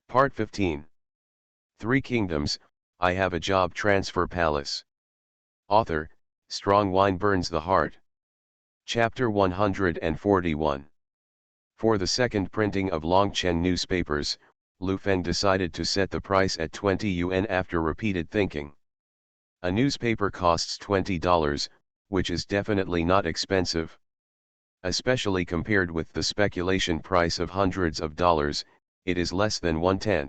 Part 15. Three Kingdoms, I Have a Job Transfer Palace. Author, Strong Wine Burns the Heart. Chapter 141. For the second printing of Longchen newspapers, Lu Feng decided to set the price at 20 yuan after repeated thinking. A newspaper costs $20, which is definitely not expensive. Especially compared with the speculation price of hundreds of dollars, it is less than 1/10.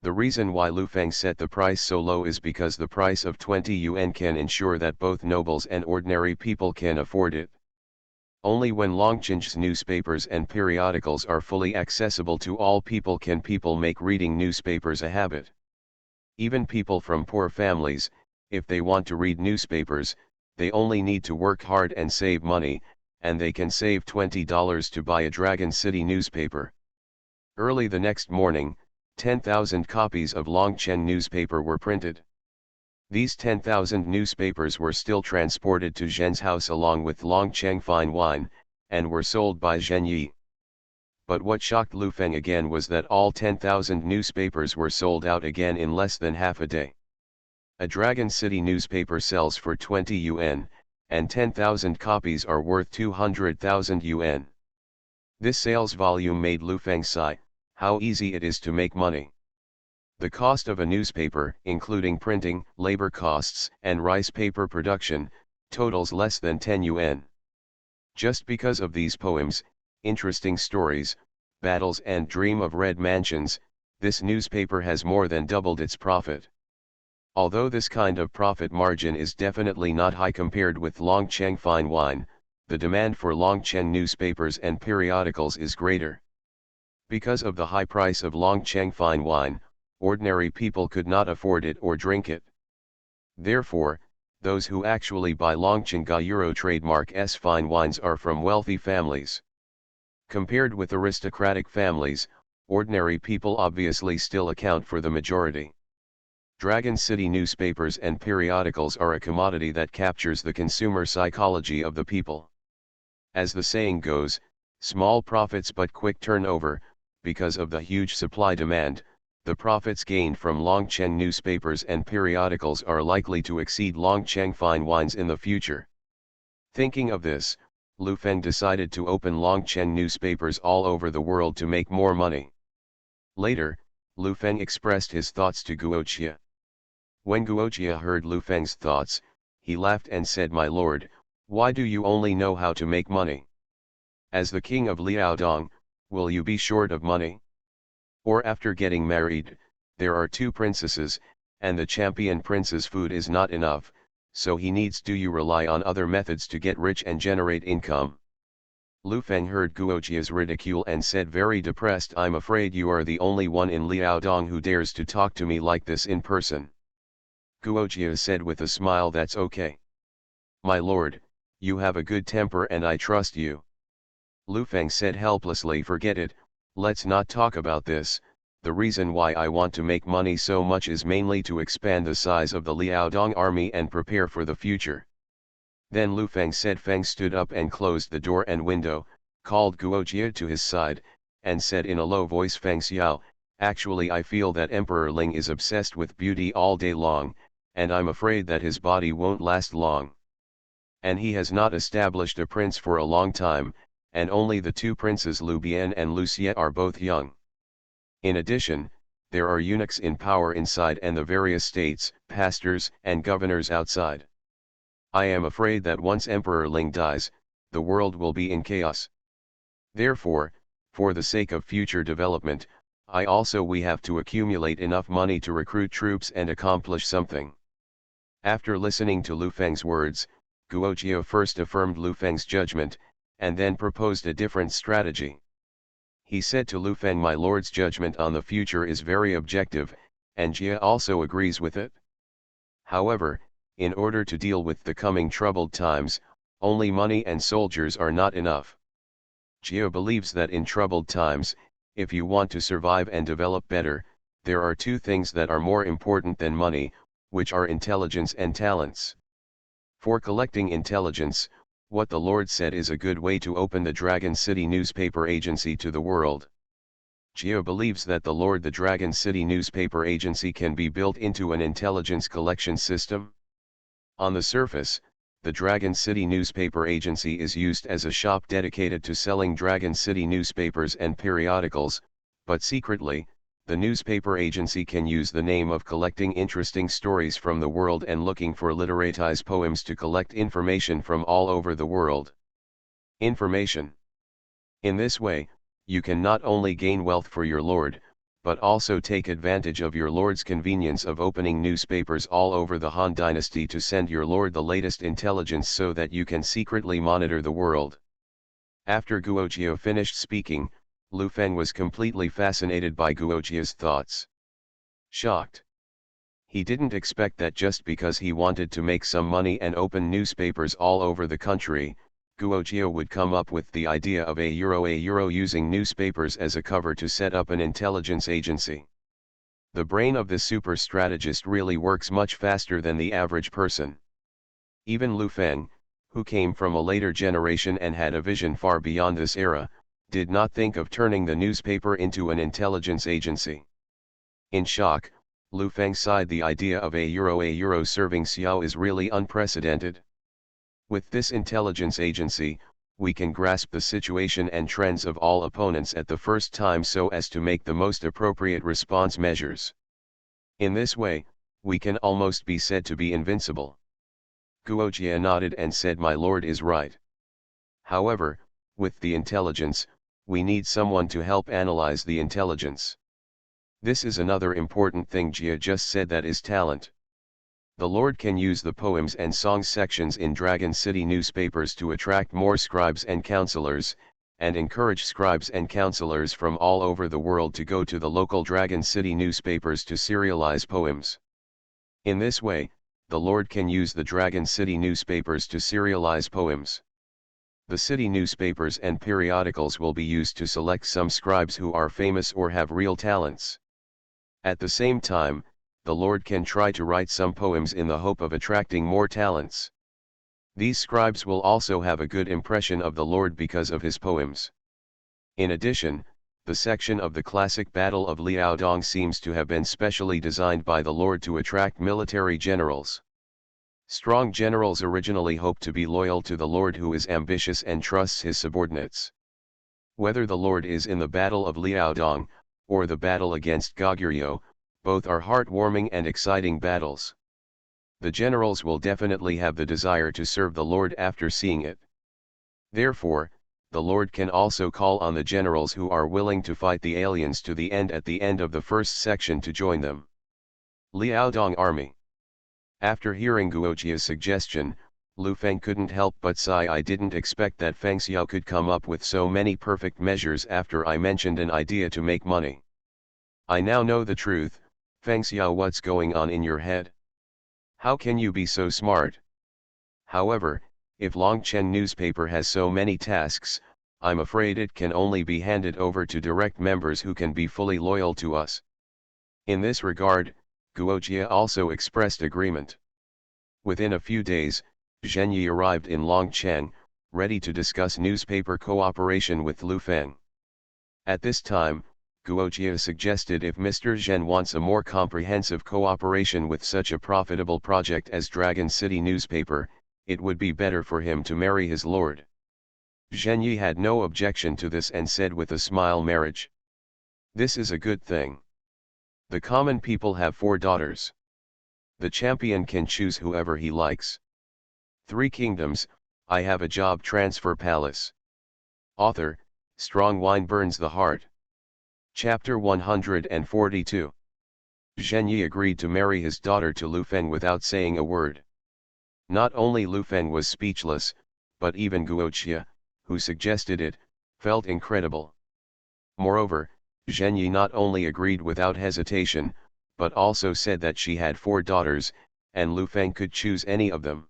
The reason why Lu Feng set the price so low is because the price of 20 yuan can ensure that both nobles and ordinary people can afford it. Only when Longchen's newspapers and periodicals are fully accessible to all people can people make reading newspapers a habit. Even people from poor families, if they want to read newspapers, they only need to work hard and save money, and they can save $20 to buy a Dragon City newspaper. Early the next morning, 10,000 copies of Longchen newspaper were printed. These 10,000 newspapers were still transported to Zhen's house along with Longcheng fine wine, and were sold by Zhen Yi. But what shocked Lu Feng again was that all 10,000 newspapers were sold out again in less than half a day. A Dragon City newspaper sells for 20 yuan, and 10,000 copies are worth 200,000 yuan. This sales volume made Lu Feng sigh, how easy it is to make money. The cost of a newspaper, including printing, labor costs, and rice paper production, totals less than 10 yuan. Just because of these poems, interesting stories, battles and dream of red mansions, this newspaper has more than doubled its profit. Although this kind of profit margin is definitely not high compared with Longcheng fine wine, the demand for Longchen newspapers and periodicals is greater. Because of the high price of Longcheng fine wine, ordinary people could not afford it or drink it. Therefore, those who actually buy Longcheng Euro trademark S fine wines are from wealthy families. Compared with aristocratic families, ordinary people obviously still account for the majority. Dragon City newspapers and periodicals are a commodity that captures the consumer psychology of the people. As the saying goes, small profits but quick turnover. Because of the huge supply-demand, the profits gained from Longchen newspapers and periodicals are likely to exceed Longcheng fine wines in the future. Thinking of this, Lu Feng decided to open Longchen newspapers all over the world to make more money. Later, Lu Feng expressed his thoughts to Guoqia. When Guoqia heard Lu Feng's thoughts, he laughed and said, "My lord, why do you only know how to make money? As the king of Liaodong, will you be short of money? Or after getting married, there are two princesses, and the champion prince's food is not enough, so he needs. Do you rely on other methods to get rich and generate income?" Lu Feng heard Guoqia's ridicule and said very depressed, "I'm afraid you are the only one in Liaodong who dares to talk to me like this in person." Guoqia said with a smile, "That's okay. My lord, you have a good temper and I trust you." Lu Feng said helplessly, "Forget it, let's not talk about this. The reason why I want to make money so much is mainly to expand the size of the Liaodong army and prepare for the future." Then Lu Feng said. Feng stood up and closed the door and window, called Guoqia to his side, and said in a low voice, "Feng Xiao, actually I feel that Emperor Ling is obsessed with beauty all day long, and I'm afraid that his body won't last long. And he has not established a prince for a long time, and only the two princes Lu Bian and Lu Xie are both young. In addition, there are eunuchs in power inside and the various states, pastors, and governors outside. I am afraid that once Emperor Ling dies, the world will be in chaos. Therefore, for the sake of future development, we have to accumulate enough money to recruit troops and accomplish something." After listening to Lu Feng's words, Guoqia first affirmed Lu Feng's judgment, and then proposed a different strategy. He said to Lu Feng, "My lord's judgment on the future is very objective, and Jia also agrees with it. However, in order to deal with the coming troubled times, only money and soldiers are not enough. Jia believes that in troubled times, if you want to survive and develop better, there are two things that are more important than money, which are intelligence and talents. For collecting intelligence, what the Lord said is a good way to open the Dragon City newspaper agency to the world. Geo believes that the Dragon City newspaper agency can be built into an intelligence collection system. On the surface, the Dragon City newspaper agency is used as a shop dedicated to selling Dragon City newspapers and periodicals, but secretly, the newspaper agency can use the name of collecting interesting stories from the world and looking for literatized poems to collect information from all over the world. Information. In this way, you can not only gain wealth for your lord, but also take advantage of your lord's convenience of opening newspapers all over the Han dynasty to send your lord the latest intelligence so that you can secretly monitor the world. After Guojiao finished speaking, Lu Feng was completely fascinated by Guojia's thoughts. Shocked. He didn't expect that just because he wanted to make some money and open newspapers all over the country, Guojiao would come up with the idea of a euro using newspapers as a cover to set up an intelligence agency. The brain of the super strategist really works much faster than the average person. Even Lu Feng, who came from a later generation and had a vision far beyond this era, did not think of turning the newspaper into an intelligence agency. In shock, Lu Feng sighed. The idea of a euro serving Xiao is really unprecedented. With this intelligence agency, we can grasp the situation and trends of all opponents at the first time so as to make the most appropriate response measures. In this way, we can almost be said to be invincible. Guojia nodded and said, "My lord is right. However, with the intelligence, we need someone to help analyze the intelligence. This is another important thing Jia just said, that is talent. The Lord can use the poems and songs sections in Dragon City newspapers to attract more scribes and counselors, and encourage scribes and counselors from all over the world to go to the local Dragon City newspapers to serialize poems. In this way, the Lord can use the Dragon City newspapers to serialize poems. The city newspapers and periodicals will be used to select some scribes who are famous or have real talents. At the same time, the Lord can try to write some poems in the hope of attracting more talents. These scribes will also have a good impression of the Lord because of his poems. In addition, the section of the classic Battle of Liaodong seems to have been specially designed by the Lord to attract military generals. Strong generals originally hope to be loyal to the Lord, who is ambitious and trusts his subordinates. Whether the Lord is in the Battle of Liaodong, or the battle against Goguryeo, both are heartwarming and exciting battles. The generals will definitely have the desire to serve the Lord after seeing it. Therefore, the Lord can also call on the generals who are willing to fight the aliens to the end at the end of the first section to join them. Liaodong Army. After hearing Guojia's suggestion, Lu Feng couldn't help but sigh. I didn't expect that Feng Xiao could come up with so many perfect measures after I mentioned an idea to make money. I now know the truth. Feng Xiao, what's going on in your head? How can you be so smart? However, if Longchen newspaper has so many tasks, I'm afraid it can only be handed over to direct members who can be fully loyal to us. In this regard, Guojia also expressed agreement. Within a few days, Zhen Yi arrived in Longchen, ready to discuss newspaper cooperation with Lu Feng. At this time, Guojia suggested if Mr. Zhen wants a more comprehensive cooperation with such a profitable project as Dragon City newspaper, it would be better for him to marry his lord. Zhen Yi had no objection to this and said with a smile, marriage. This is a good thing. The common people have 4 daughters. The champion can choose whoever he likes. 3 kingdoms, I have a job transfer palace. Author, Strong Wine Burns the Heart. Chapter 142. Zhen Yi agreed to marry his daughter to Lu Feng without saying a word. Not only Lu Feng was speechless, but even Guoqia, who suggested it, felt incredible. Moreover, Zhen Yi not only agreed without hesitation, but also said that she had 4 daughters, and Lu Feng could choose any of them.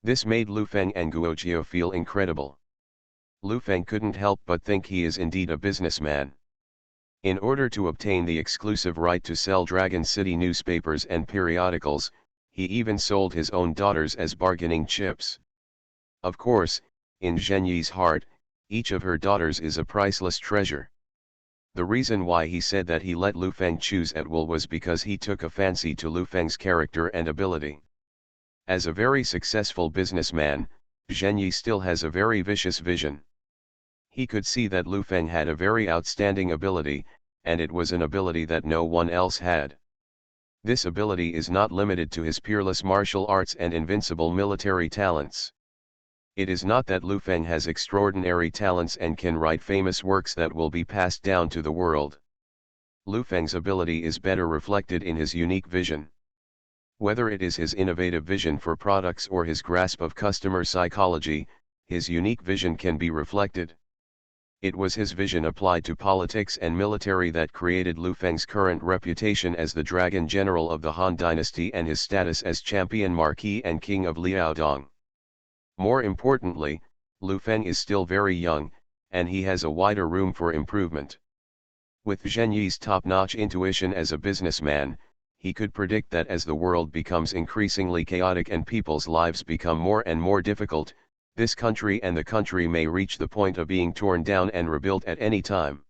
This made Lu Feng and Guoqia feel incredible. Lu Feng couldn't help but think he is indeed a businessman. In order to obtain the exclusive right to sell Dragon City newspapers and periodicals, he even sold his own daughters as bargaining chips. Of course, in Zhen Yi's heart, each of her daughters is a priceless treasure. The reason why he said that he let Lu Feng choose at will was because he took a fancy to Lu Feng's character and ability. As a very successful businessman, Zhen Yi still has a very vicious vision. He could see that Lu Feng had a very outstanding ability, and it was an ability that no one else had. This ability is not limited to his peerless martial arts and invincible military talents. It is not that Lu Feng has extraordinary talents and can write famous works that will be passed down to the world. Lu Feng's ability is better reflected in his unique vision. Whether it is his innovative vision for products or his grasp of customer psychology, his unique vision can be reflected. It was his vision applied to politics and military that created Lu Feng's current reputation as the Dragon General of the Han Dynasty and his status as Champion Marquis and King of Liaodong. More importantly, Lu Feng is still very young, and he has a wider room for improvement. With Zhen Yi's top-notch intuition as a businessman, he could predict that as the world becomes increasingly chaotic and people's lives become more and more difficult, this country and the country may reach the point of being torn down and rebuilt at any time.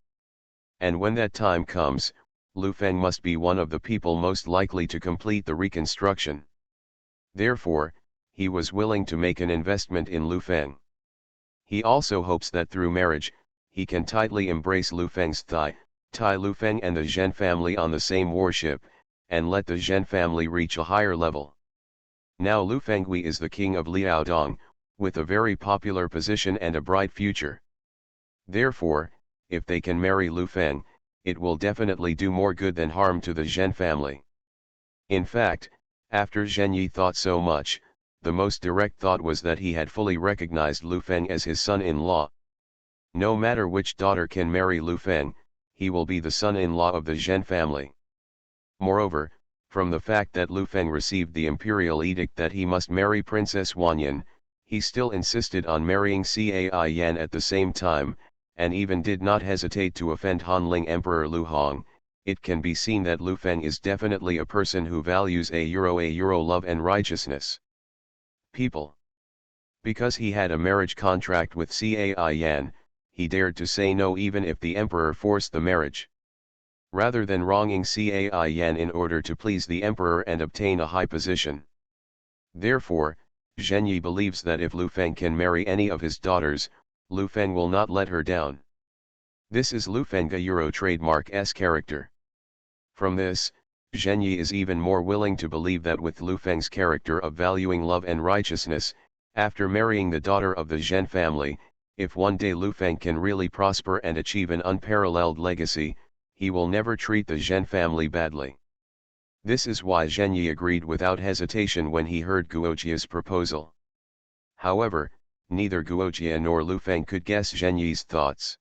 And when that time comes, Lu Feng must be one of the people most likely to complete the reconstruction. Therefore, he was willing to make an investment in Lu Feng. He also hopes that through marriage, he can tightly embrace Lu Feng's tie Lu Feng and the Zhen family on the same warship, and let the Zhen family reach a higher level. Now Lu Fenghui is the king of Liaodong, with a very popular position and a bright future. Therefore, if they can marry Lu Feng, it will definitely do more good than harm to the Zhen family. In fact, after Zhen Yi thought so much, the most direct thought was that he had fully recognized Lu Feng as his son-in-law. No matter which daughter can marry Lu Feng, he will be the son-in-law of the Zhen family. Moreover, from the fact that Lu Feng received the imperial edict that he must marry Princess Wanyan, he still insisted on marrying Cai Yan at the same time, and even did not hesitate to offend Hanling Emperor Lu Hong. It can be seen that Lu Feng is definitely a person who values a euro love and righteousness. People. Because he had a marriage contract with Cai Yan, he dared to say no even if the emperor forced the marriage. Rather than wronging Cai Yan in order to please the emperor and obtain a high position. Therefore, Zhen Yi believes that if Lu Feng can marry any of his daughters, Lu Feng will not let her down. This is Lu Feng's Euro trademark's character. From this, Zhen Yi is even more willing to believe that with Lu Feng's character of valuing love and righteousness, after marrying the daughter of the Zhen family, if one day Lu Feng can really prosper and achieve an unparalleled legacy, he will never treat the Zhen family badly. This is why Zhen Yi agreed without hesitation when he heard Guojia's proposal. However, neither Guojia nor Lu Feng could guess Zhen Yi's thoughts.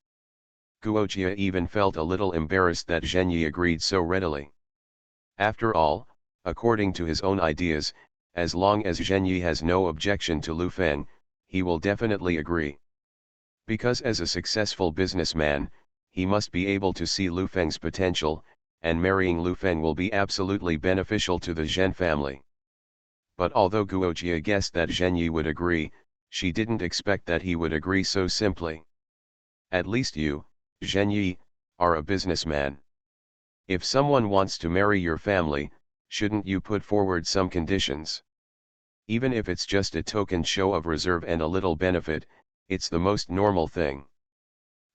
Guojia even felt a little embarrassed that Zhen Yi agreed so readily. After all, according to his own ideas, as long as Zhen Yi has no objection to Lu Feng, he will definitely agree. Because as a successful businessman, he must be able to see Lu Feng's potential, and marrying Lu Feng will be absolutely beneficial to the Zhen family. But although Guojia guessed that Zhen Yi would agree, she didn't expect that he would agree so simply. At least you, Zhen Yi, are a businessman. If someone wants to marry your family, shouldn't you put forward some conditions? Even if it's just a token show of reserve and a little benefit, it's the most normal thing.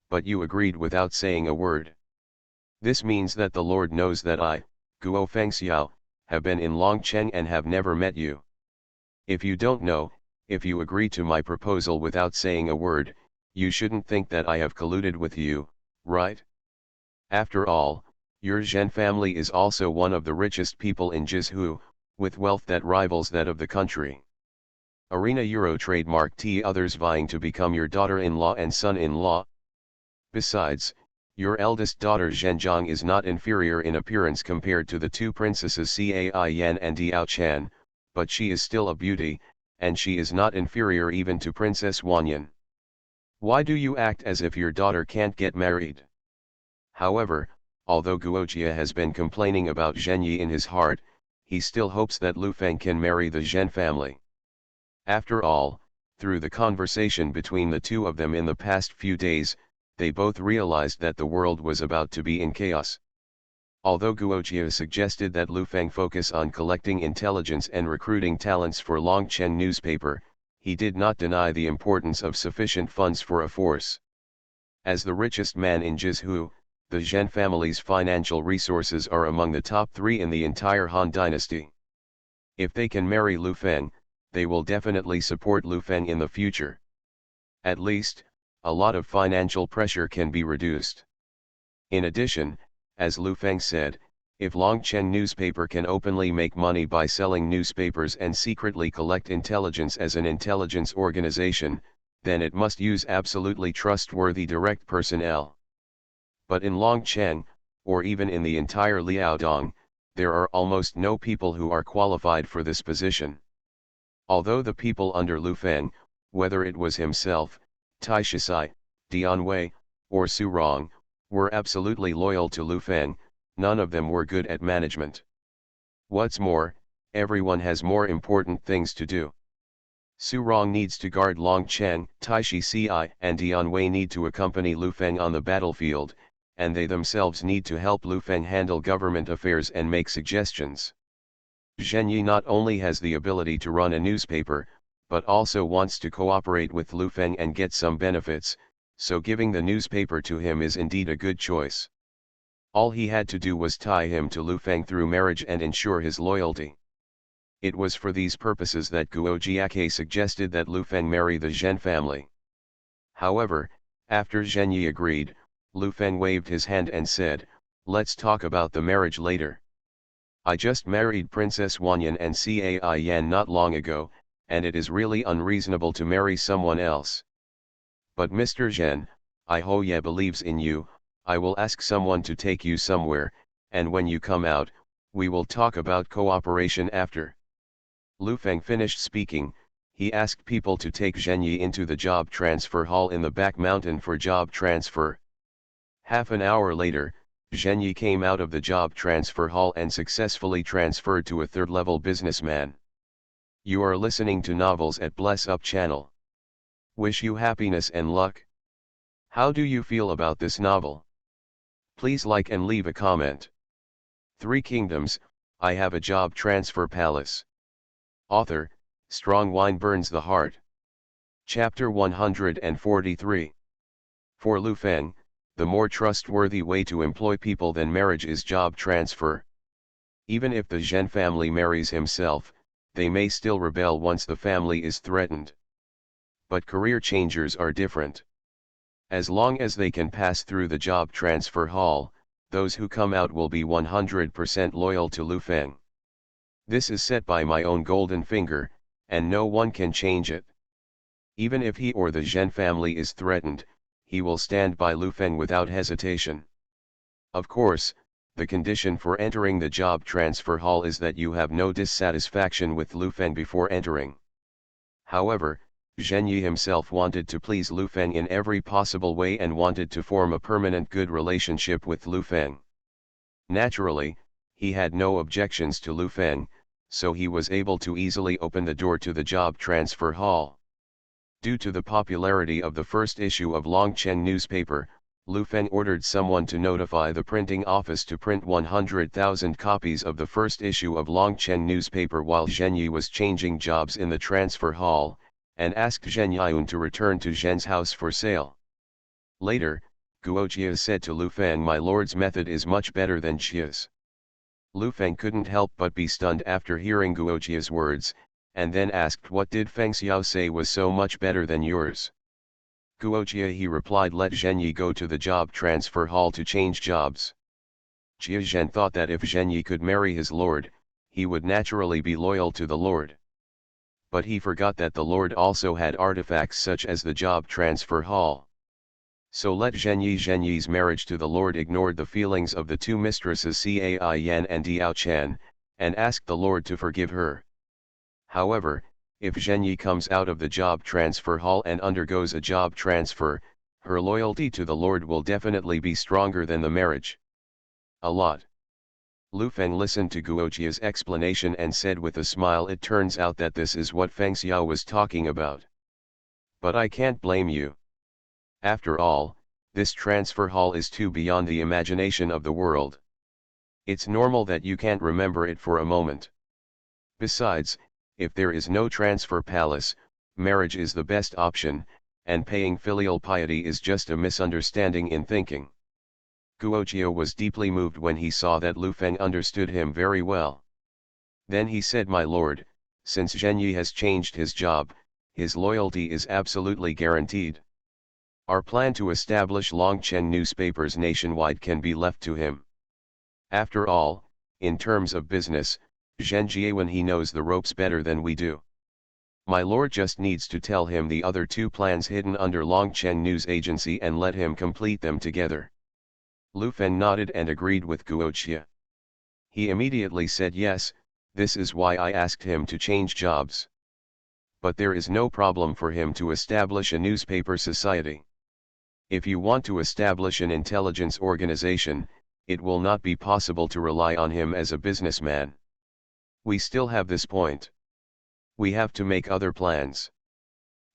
But you agreed without saying a word. This means that the Lord knows that I, Guo Fengxiao, have been in Longcheng and have never met you. If you don't know, if you agree to my proposal without saying a word, you shouldn't think that I have colluded with you, right? After all, your Zhen family is also one of the richest people in Jizhu, with wealth that rivals that of the country. Arena Euro trademark T others vying to become your daughter-in-law and son-in-law. Besides, your eldest daughter Zhenjiang is not inferior in appearance compared to the two princesses Cai Yan and Diao Chan, but she is still a beauty, and she is not inferior even to Princess Wanyan. Why do you act as if your daughter can't get married? However, although Guojia has been complaining about Zhen Yi in his heart, he still hopes that Lu Feng can marry the Zhen family. After all, through the conversation between the two of them in the past few days, they both realized that the world was about to be in chaos. Although Guojia suggested that Lu Feng focus on collecting intelligence and recruiting talents for Longchen newspaper, he did not deny the importance of sufficient funds for a force. As the richest man in Jizhu, the Zhen family's financial resources are among the top 3 in the entire Han dynasty. If they can marry Lu Feng, they will definitely support Lu Feng in the future. At least, a lot of financial pressure can be reduced. In addition, as Lu Feng said, if Longchen newspaper can openly make money by selling newspapers and secretly collect intelligence as an intelligence organization, then it must use absolutely trustworthy direct personnel. But in Longchen, or even in the entire Liaodong, there are almost no people who are qualified for this position. Although the people under Lu Feng, whether it was himself, Tai Shisai, Dian Wei, or Su Rong, were absolutely loyal to Lu Feng, none of them were good at management. What's more, everyone has more important things to do. Su Rong needs to guard Longchen, Tai Shisai and Dian Wei need to accompany Lu Feng on the battlefield, and they themselves need to help Lu Feng handle government affairs and make suggestions. Zhen Yi not only has the ability to run a newspaper, but also wants to cooperate with Lu Feng and get some benefits, so giving the newspaper to him is indeed a good choice. All he had to do was tie him to Lu Feng through marriage and ensure his loyalty. It was for these purposes that Guo Jiake suggested that Lu Feng marry the Zhen family. However, after Zhen Yi agreed, Lu Feng waved his hand and said, "Let's talk about the marriage later. I just married Princess Wanyan and Cai Yan not long ago, and it is really unreasonable to marry someone else. But Mr. Zhen, I Ho Ye believes in you, I will ask someone to take you somewhere, and when you come out, we will talk about cooperation after." Lu Feng finished speaking, he asked people to take Zhen Yi into the job transfer hall in the back mountain for job transfer. Half an hour later, Zhen Yi came out of the job transfer hall and successfully transferred to a third-level businessman. You are listening to Novels at Bless Up channel. Wish you happiness and luck. How do you feel about this novel? Please like and leave a comment. 3 Kingdoms, I Have a Job Transfer Palace. Author, Strong Wine Burns the Heart. Chapter 143. For Lu Feng, the more trustworthy way to employ people than marriage is job transfer. Even if the Zhen family marries himself, they may still rebel once the family is threatened. But career changers are different. As long as they can pass through the job transfer hall, those who come out will be 100% loyal to Lu Feng. This is set by my own golden finger, and no one can change it. Even if he or the Zhen family is threatened, he will stand by Lu Feng without hesitation. Of course, the condition for entering the job transfer hall is that you have no dissatisfaction with Lu Feng before entering. However, Zhen Yi himself wanted to please Lu Feng in every possible way and wanted to form a permanent good relationship with Lu Feng. Naturally, he had no objections to Lu Feng, so he was able to easily open the door to the job transfer hall. Due to the popularity of the first issue of Longchen newspaper, Lu Feng ordered someone to notify the printing office to print 100,000 copies of the first issue of Longchen newspaper while Zhen Yi was changing jobs in the transfer hall, and asked Zhen Yun to return to Zhen's house for sale. Later, Guojia said to Lu Feng, "My lord's method is much better than Chia's." Lu Feng couldn't help but be stunned after hearing Guojia's words, and then asked, "What did Feng Xiao say was so much better than yours?" Guojia, he replied, "Let Zhen Yi go to the job transfer hall to change jobs." Jia Zhen thought that if Zhen Yi could marry his lord, he would naturally be loyal to the lord. But he forgot that the lord also had artifacts such as the job transfer hall. So let Zhen Yi's marriage to the lord ignored the feelings of the 2 mistresses Cai Yan and Diao Chen, and asked the lord to forgive her. However, if Zhen Yi comes out of the job transfer hall and undergoes a job transfer, her loyalty to the lord will definitely be stronger than the marriage. A lot. Lu Feng listened to Guojia's explanation and said with a smile, "It turns out that this is what Feng Xiao was talking about. But I can't blame you. After all, this transfer hall is too beyond the imagination of the world. It's normal that you can't remember it for a moment. Besides, if there is no transfer palace, marriage is the best option, and paying filial piety is just a misunderstanding in thinking. Guoqiu was deeply moved when he saw that Lu Feng understood him very well. Then he said, "My lord, since Zhen Yi has changed his job, his loyalty is absolutely guaranteed. Our plan to establish Longcheng newspapers nationwide can be left to him. After all, in terms of business, Zhen Jiawen he knows the ropes better than we do. My lord just needs to tell him the other two plans hidden under Longcheng News Agency and let him complete them together." Lu Feng nodded and agreed with Guoqiu. He immediately said, "Yes, this is why I asked him to change jobs. But there is no problem for him to establish a newspaper society. If you want to establish an intelligence organization, it will not be possible to rely on him as a businessman. We still have this point. We have to make other plans."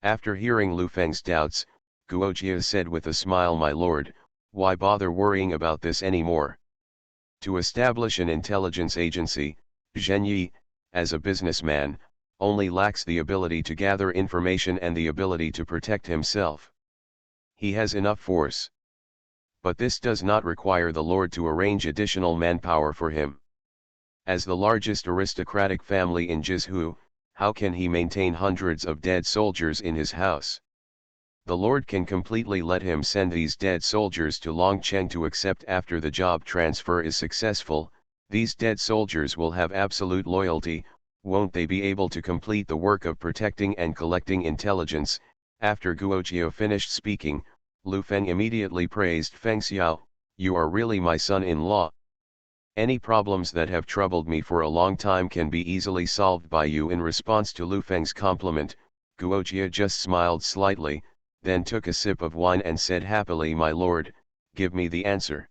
After hearing Lu Feng's doubts, Guoqiu said with a smile, "My lord, why bother worrying about this anymore? To establish an intelligence agency, Zhen Yi, as a businessman, only lacks the ability to gather information and the ability to protect himself. He has enough force. But this does not require the lord to arrange additional manpower for him. As the largest aristocratic family in Jizhu, how can he maintain hundreds of dead soldiers in his house? The lord can completely let him send these dead soldiers to Longcheng to accept after the job transfer is successful. These dead soldiers will have absolute loyalty. Won't they be able to complete the work of protecting and collecting intelligence?" After Guoqiu finished speaking, Lu Feng immediately praised Feng Xiao, "You are really my son-in-law. Any problems that have troubled me for a long time can be easily solved by you." In response to Lu Feng's compliment, Guoqiu just smiled slightly, then took a sip of wine and said happily, "My lord, give me the answer."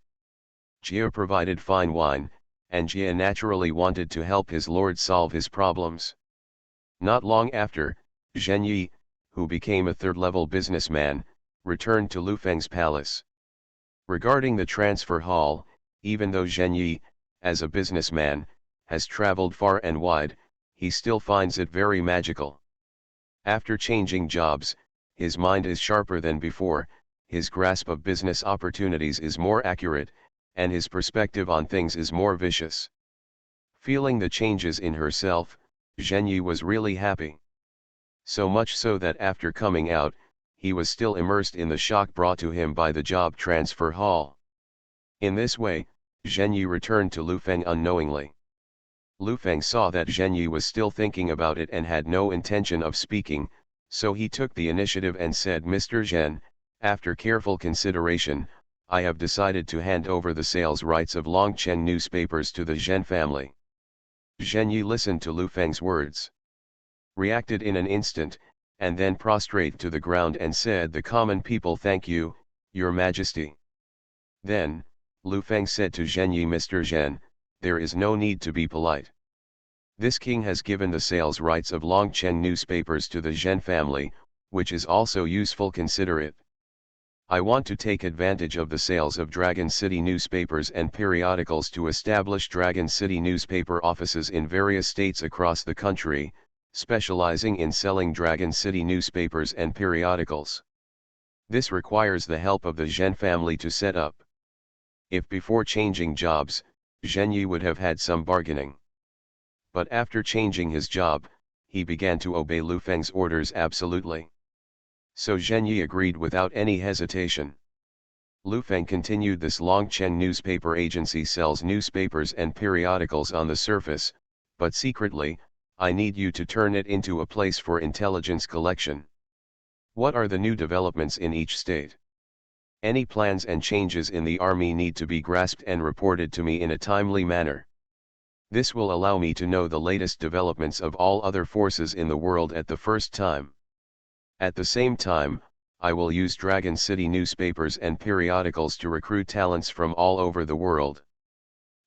Jia provided fine wine, and Jia naturally wanted to help his lord solve his problems. Not long after, Zhen Yi, who became a third-level businessman, returned to Lu Feng's palace. Regarding the transfer hall, even though Zhen Yi, as a businessman, has traveled far and wide, he still finds it very magical. After changing jobs, his mind is sharper than before, his grasp of business opportunities is more accurate, and his perspective on things is more vicious. Feeling the changes in herself, Zhen Yi was really happy. So much so that after coming out, he was still immersed in the shock brought to him by the job transfer hall. In this way, Zhen Yi returned to Lu Feng unknowingly. Lu Feng saw that Zhen Yi was still thinking about it and had no intention of speaking, so he took the initiative and said, "Mr. Zhen, after careful consideration, I have decided to hand over the sales rights of Longcheng newspapers to the Zhen family." Zhen Yi listened to Lu Feng's words, reacted in an instant, and then prostrate to the ground and said, "The common people thank you, your majesty." Then, Lu Feng said to Zhen Yi, "Mr. Zhen, there is no need to be polite. This king has given the sales rights of Longcheng newspapers to the Zhen family, which is also useful. Consider it. I want to take advantage of the sales of Dragon City newspapers and periodicals to establish Dragon City newspaper offices in various states across the country, specializing in selling Dragon City newspapers and periodicals. This requires the help of the Zhen family to set up. If before changing jobs, Zhen Yi would have had some bargaining. But after changing his job, he began to obey Lu Feng's orders absolutely. So Zhen Yi agreed without any hesitation. Lu Feng continued, "This Longcheng newspaper agency sells newspapers and periodicals on the surface, but secretly, I need you to turn it into a place for intelligence collection. What are the new developments in each state? Any plans and changes in the army need to be grasped and reported to me in a timely manner. This will allow me to know the latest developments of all other forces in the world at the first time. At the same time, I will use Dragon City newspapers and periodicals to recruit talents from all over the world."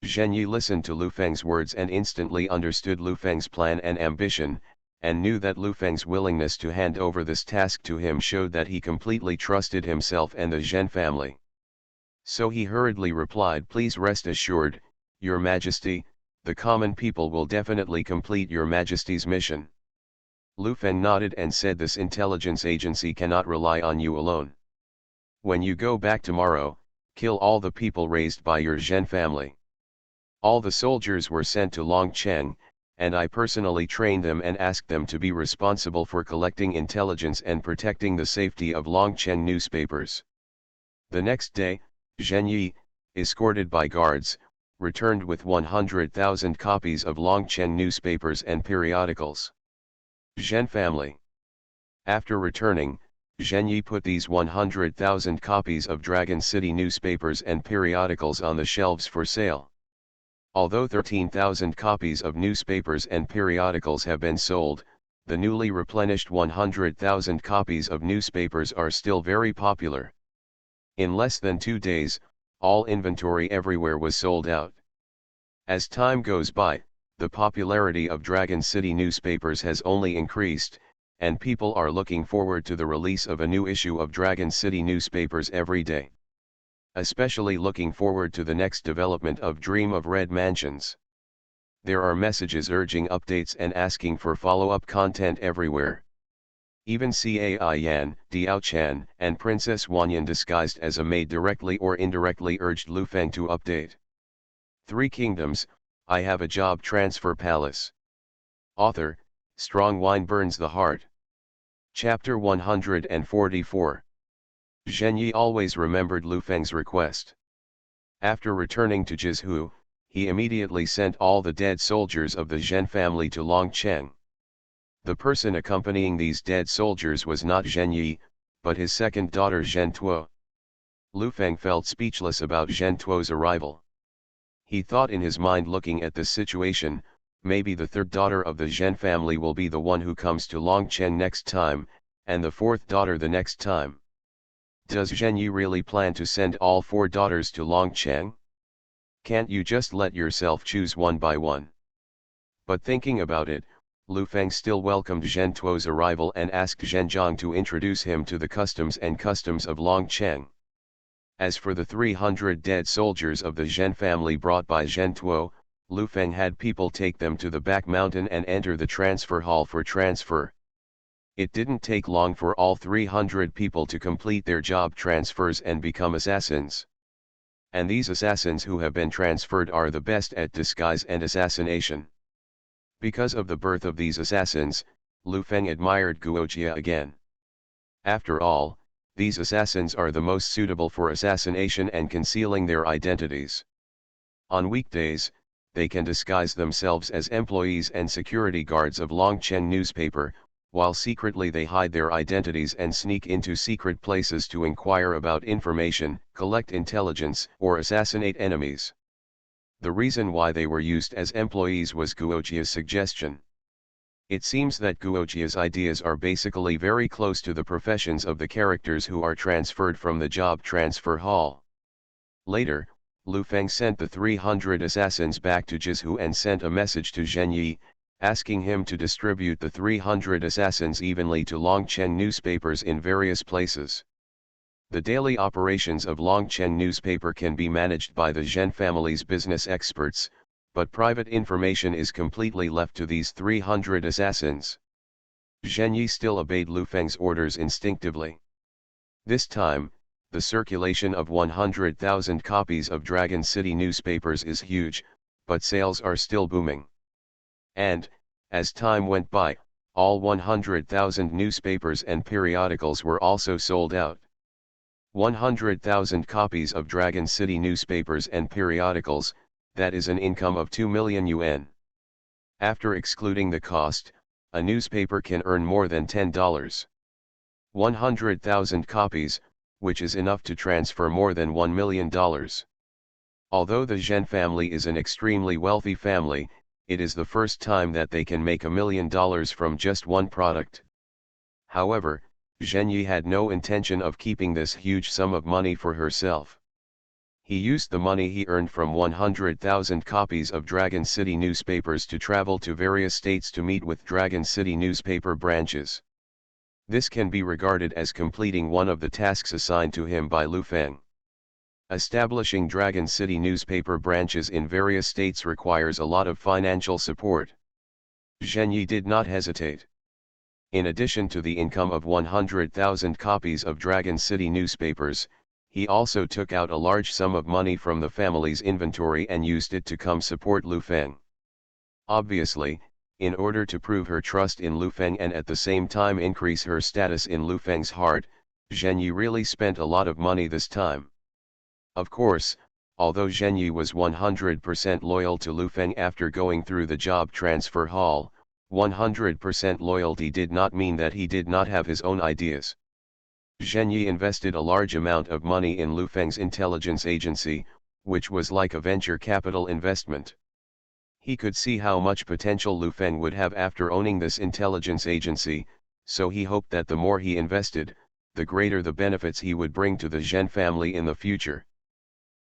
Zhen Yi listened to Lu Feng's words and instantly understood Lu Feng's plan and ambition, and knew that Lu Feng's willingness to hand over this task to him showed that he completely trusted himself and the Zhen family. So he hurriedly replied, "Please rest assured, Your Majesty, the common people will definitely complete Your Majesty's mission." Lu Feng nodded and said, "This intelligence agency cannot rely on you alone. When you go back tomorrow, kill all the people raised by your Zhen family." All the soldiers were sent to Longcheng, and I personally trained them and asked them to be responsible for collecting intelligence and protecting the safety of Longcheng newspapers. The next day, Zhen Yi, escorted by guards, returned with 100,000 copies of Longcheng newspapers and periodicals. Zhen family. After returning, Zhen Yi put these 100,000 copies of Dragon City newspapers and periodicals on the shelves for sale. Although 13,000 copies of newspapers and periodicals have been sold, the newly replenished 100,000 copies of newspapers are still very popular. In less than 2 days, all inventory everywhere was sold out. As time goes by, the popularity of Dragon City newspapers has only increased, and people are looking forward to the release of a new issue of Dragon City newspapers every day. Especially looking forward to the next development of Dream of Red Mansions. There are messages urging updates and asking for follow-up content everywhere. Even Cai Yan, Diao Chan, and Princess Wanyan disguised as a maid directly or indirectly urged Lu Feng to update. 3 Kingdoms, I Have a Job Transfer Palace. Author, Strong Wine Burns the Heart. Chapter 144. Zhen Yi always remembered Lu Feng's request. After returning to Jizhu, he immediately sent all the dead soldiers of the Zhen family to Longcheng. The person accompanying these dead soldiers was not Zhen Yi, but his second daughter Zhen Tuo. Lu Feng felt speechless about Zhen Tuo's arrival. He thought in his mind, looking at this situation, maybe the third daughter of the Zhen family will be the one who comes to Longcheng next time, and the fourth daughter the next time. Does Zhen Yi really plan to send all 4 daughters to Longcheng? Can't you just let yourself choose one by one? But thinking about it, Lu Feng still welcomed Zhen Tuo's arrival and asked Zhen Zhang to introduce him to the customs of Longcheng. As for the 300 dead soldiers of the Zhen family brought by Zhen Tuo, Lu Feng had people take them to the back mountain and enter the transfer hall for transfer. It didn't take long for all 300 people to complete their job transfers and become assassins. And these assassins who have been transferred are the best at disguise and assassination. Because of the birth of these assassins, Lu Feng admired Guojia again. After all, these assassins are the most suitable for assassination and concealing their identities. On weekdays, they can disguise themselves as employees and security guards of Longcheng newspaper, while secretly they hide their identities and sneak into secret places to inquire about information, collect intelligence, or assassinate enemies. The reason why they were used as employees was Guojia's suggestion. It seems that Guojia's ideas are basically very close to the professions of the characters who are transferred from the job transfer hall. Later, Lu Feng sent the 300 assassins back to Jizhu and sent a message to Zhen Yi, asking him to distribute the 300 assassins evenly to Longcheng newspapers in various places. The daily operations of Longcheng newspaper can be managed by the Zhen family's business experts, but private information is completely left to these 300 assassins. Zhen Yi still obeyed Lu Feng's orders instinctively. This time, the circulation of 100,000 copies of Dragon City newspapers is huge, but sales are still booming. And, as time went by, all 100,000 newspapers and periodicals were also sold out. 100,000 copies of Dragon City newspapers and periodicals, that is an income of 2 million yuan. After excluding the cost, a newspaper can earn more than $10. 100,000 copies, which is enough to transfer more than $1 million. Although the Zhen family is an extremely wealthy family, it is the first time that they can make $1 million from just one product. However, Zhen Yi had no intention of keeping this huge sum of money for herself. He used the money he earned from 100,000 copies of Dragon City newspapers to travel to various states to meet with Dragon City newspaper branches. This can be regarded as completing one of the tasks assigned to him by Lu Feng. Establishing Dragon City newspaper branches in various states requires a lot of financial support. Zhen Yi did not hesitate. In addition to the income of 100,000 copies of Dragon City newspapers, he also took out a large sum of money from the family's inventory and used it to come support Lu Feng. Obviously, in order to prove her trust in Lu Feng and at the same time increase her status in Lu Feng's heart, Zhen Yi really spent a lot of money this time. Of course, although Zhen Yi was 100% loyal to Lu Feng after going through the job transfer hall, 100% loyalty did not mean that he did not have his own ideas. Zhen Yi invested a large amount of money in Lu Feng's intelligence agency, which was like a venture capital investment. He could see how much potential Lu Feng would have after owning this intelligence agency, so he hoped that the more he invested, the greater the benefits he would bring to the Zhen family in the future.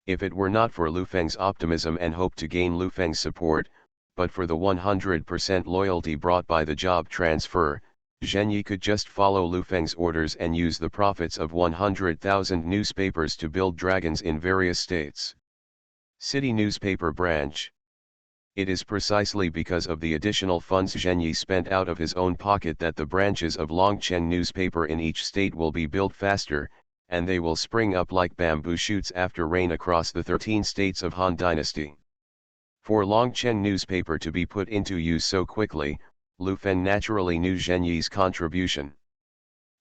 If it were not for Lu Feng's optimism and hope to gain Lu Feng's support, but for the 100% loyalty brought by the job transfer, Zhen Yi could just follow Lu Feng's orders and use the profits of 100,000 newspapers to build dragons in various states. City newspaper branch. It is precisely because of the additional funds Zhen Yi spent out of his own pocket that the branches of Longchen newspaper in each state will be built faster, and they will spring up like bamboo shoots after rain across the 13 states of Han Dynasty. For Longchen newspaper to be put into use so quickly, Lu Feng naturally knew Zhen Yi's contribution.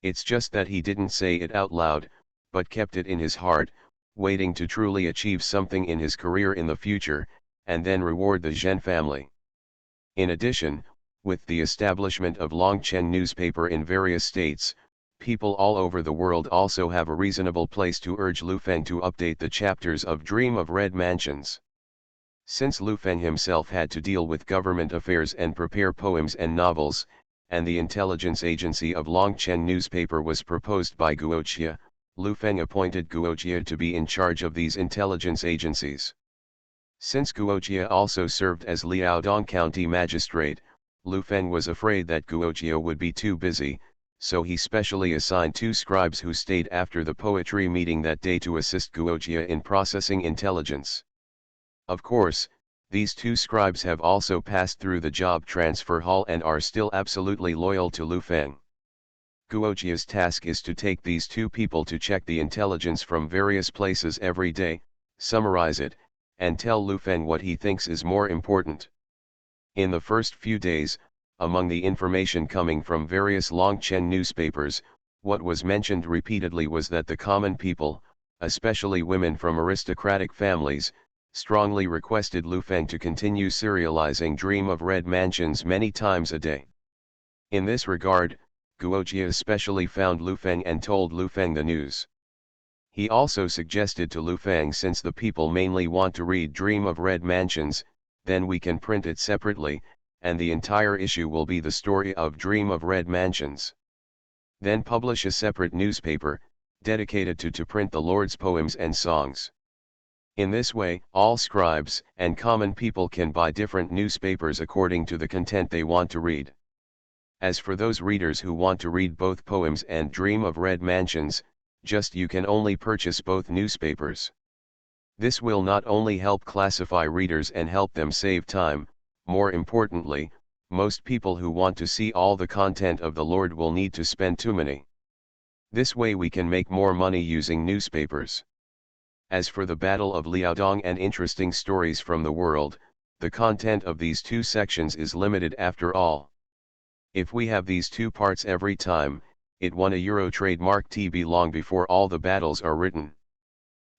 It's just that he didn't say it out loud, but kept it in his heart, waiting to truly achieve something in his career in the future, and then reward the Zhen family. In addition, with the establishment of Longchen newspaper in various states, people all over the world also have a reasonable place to urge Lu Feng to update the chapters of Dream of Red Mansions. Since Lu Feng himself had to deal with government affairs and prepare poems and novels, and the intelligence agency of Longchen newspaper was proposed by Guoqia, Lu Feng appointed Guoqia to be in charge of these intelligence agencies. Since Guoqia also served as Liaodong County magistrate, Lu Feng was afraid that Guoqia would be too busy, so he specially assigned 2 scribes who stayed after the poetry meeting that day to assist Guoqia in processing intelligence. Of course, these 2 scribes have also passed through the job transfer hall and are still absolutely loyal to Lu Feng. Guoqia's task is to take these 2 people to check the intelligence from various places every day, summarize it, and tell Lu Feng what he thinks is more important. In the first few days, among the information coming from various Longchen newspapers, what was mentioned repeatedly was that the common people, especially women from aristocratic families, strongly requested Lu Feng to continue serializing Dream of Red Mansions many times a day. In this regard, Guoqia especially found Lu Feng and told Lu Feng the news. He also suggested to Lu Feng, since the people mainly want to read Dream of Red Mansions, then we can print it separately, and the entire issue will be the story of Dream of Red Mansions. Then publish a separate newspaper, dedicated to print the Lord's poems and songs. In this way, all scribes and common people can buy different newspapers according to the content they want to read. As for those readers who want to read both poems and Dream of Red Mansions, just you can only purchase both newspapers. This will not only help classify readers and help them save time, more importantly, most people who want to see all the content of the Lord will need to spend too many. This way we can make more money using newspapers. As for the Battle of Liaodong and interesting stories from the world, the content of these 2 sections is limited after all. If we have these 2 parts every time, it won a Euro trademark TB long before all the battles are written.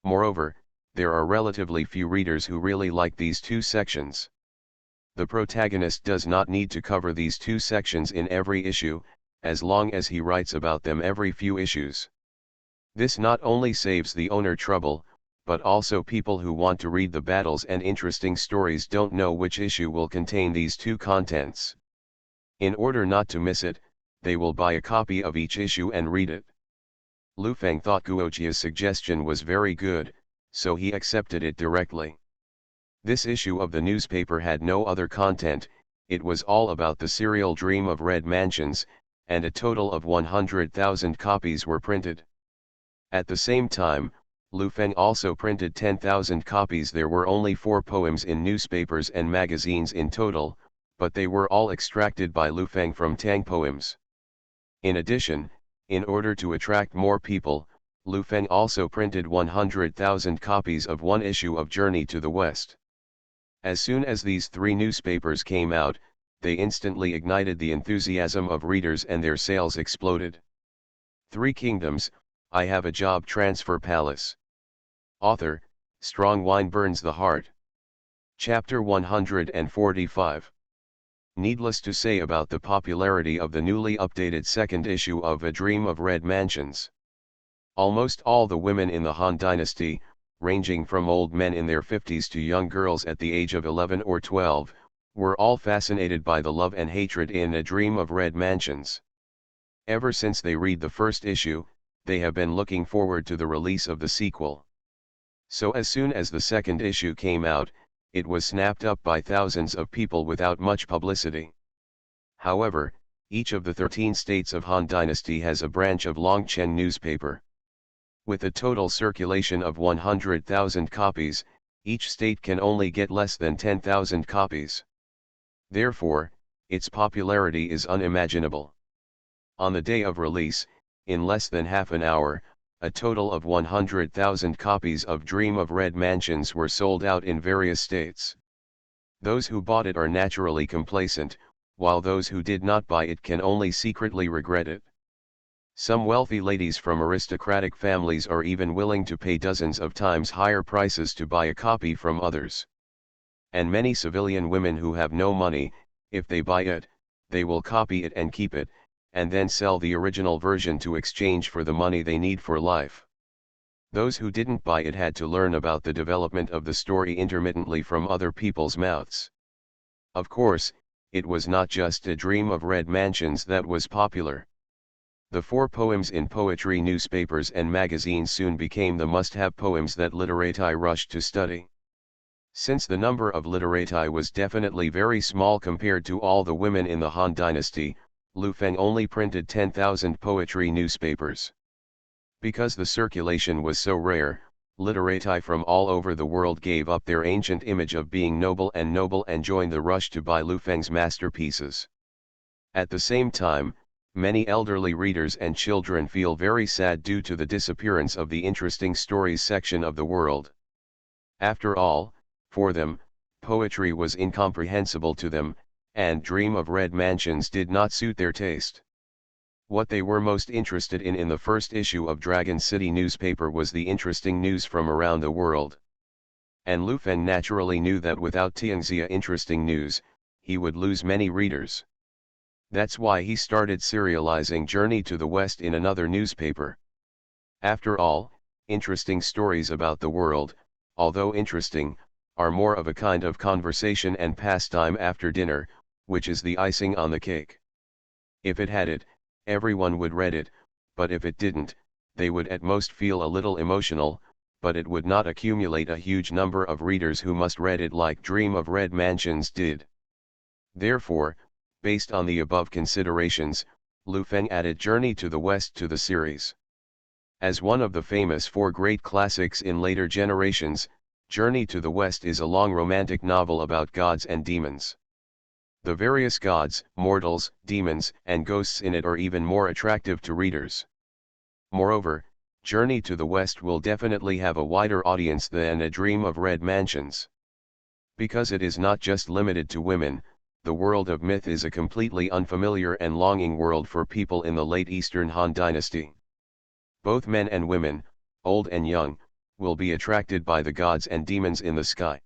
Moreover, there are relatively few readers who really like these 2 sections. The protagonist does not need to cover these 2 sections in every issue, as long as he writes about them every few issues. This not only saves the owner trouble, but also people who want to read the battles and interesting stories don't know which issue will contain these 2 contents. In order not to miss it, they will buy a copy of each issue and read it. Lu Feng thought Guoqia's suggestion was very good, so he accepted it directly. This issue of the newspaper had no other content, it was all about the serial Dream of Red Mansions, and a total of 100,000 copies were printed. At the same time, Lu Feng also printed 10,000 copies. There were only 4 poems in newspapers and magazines in total, but they were all extracted by Lu Feng from Tang poems. In addition, in order to attract more people, Lu Feng also printed 100,000 copies of one issue of Journey to the West. As soon as these 3 newspapers came out, they instantly ignited the enthusiasm of readers and their sales exploded. 3 Kingdoms, I Have a Job Transfer Palace. Author, Strong Wine Burns the Heart. Chapter 145. Needless to say about the popularity of the newly updated second issue of A Dream of Red Mansions. Almost all the women in the Han Dynasty, ranging from old men in their 50s to young girls at the age of 11 or 12, were all fascinated by the love and hatred in A Dream of Red Mansions. Ever since they read the first issue, they have been looking forward to the release of the sequel. So as soon as the second issue came out, it was snapped up by thousands of people without much publicity. However, each of the 13 states of Han Dynasty has a branch of Longchen newspaper. With a total circulation of 100,000 copies, each state can only get less than 10,000 copies. Therefore, its popularity is unimaginable. On the day of release, in less than half an hour, a total of 100,000 copies of Dream of Red Mansions were sold out in various states. Those who bought it are naturally complacent, while those who did not buy it can only secretly regret it. Some wealthy ladies from aristocratic families are even willing to pay dozens of times higher prices to buy a copy from others. And many civilian women who have no money, if they buy it, they will copy it and keep it, and then sell the original version to exchange for the money they need for life. Those who didn't buy it had to learn about the development of the story intermittently from other people's mouths. Of course, it was not just A Dream of Red Mansions that was popular. The 4 poems in poetry newspapers and magazines soon became the must-have poems that literati rushed to study. Since the number of literati was definitely very small compared to all the women in the Han Dynasty, Lu Feng only printed 10,000 poetry newspapers. Because the circulation was so rare, literati from all over the world gave up their ancient image of being noble and joined the rush to buy Lu Feng's masterpieces. At the same time, many elderly readers and children feel very sad due to the disappearance of the interesting stories section of the world. After all, for them, poetry was incomprehensible to them, and Dream of Red Mansions did not suit their taste. What they were most interested in the first issue of Dragon City newspaper was the interesting news from around the world. And Lu Feng naturally knew that without Tianxia interesting news, he would lose many readers. That's why he started serializing Journey to the West in another newspaper. After all, interesting stories about the world, although interesting, are more of a kind of conversation and pastime after dinner, which is the icing on the cake. If it had it, everyone would read it, but if it didn't, they would at most feel a little emotional, but it would not accumulate a huge number of readers who must read it like Dream of Red Mansions did. Therefore, based on the above considerations, Lu Feng added Journey to the West to the series. As one of the famous 4 great classics in later generations, Journey to the West is a long romantic novel about gods and demons. The various gods, mortals, demons, and ghosts in it are even more attractive to readers. Moreover, Journey to the West will definitely have a wider audience than A Dream of Red Mansions. Because it is not just limited to women, the world of myth is a completely unfamiliar and longing world for people in the late Eastern Han Dynasty. Both men and women, old and young, will be attracted by the gods and demons in the sky.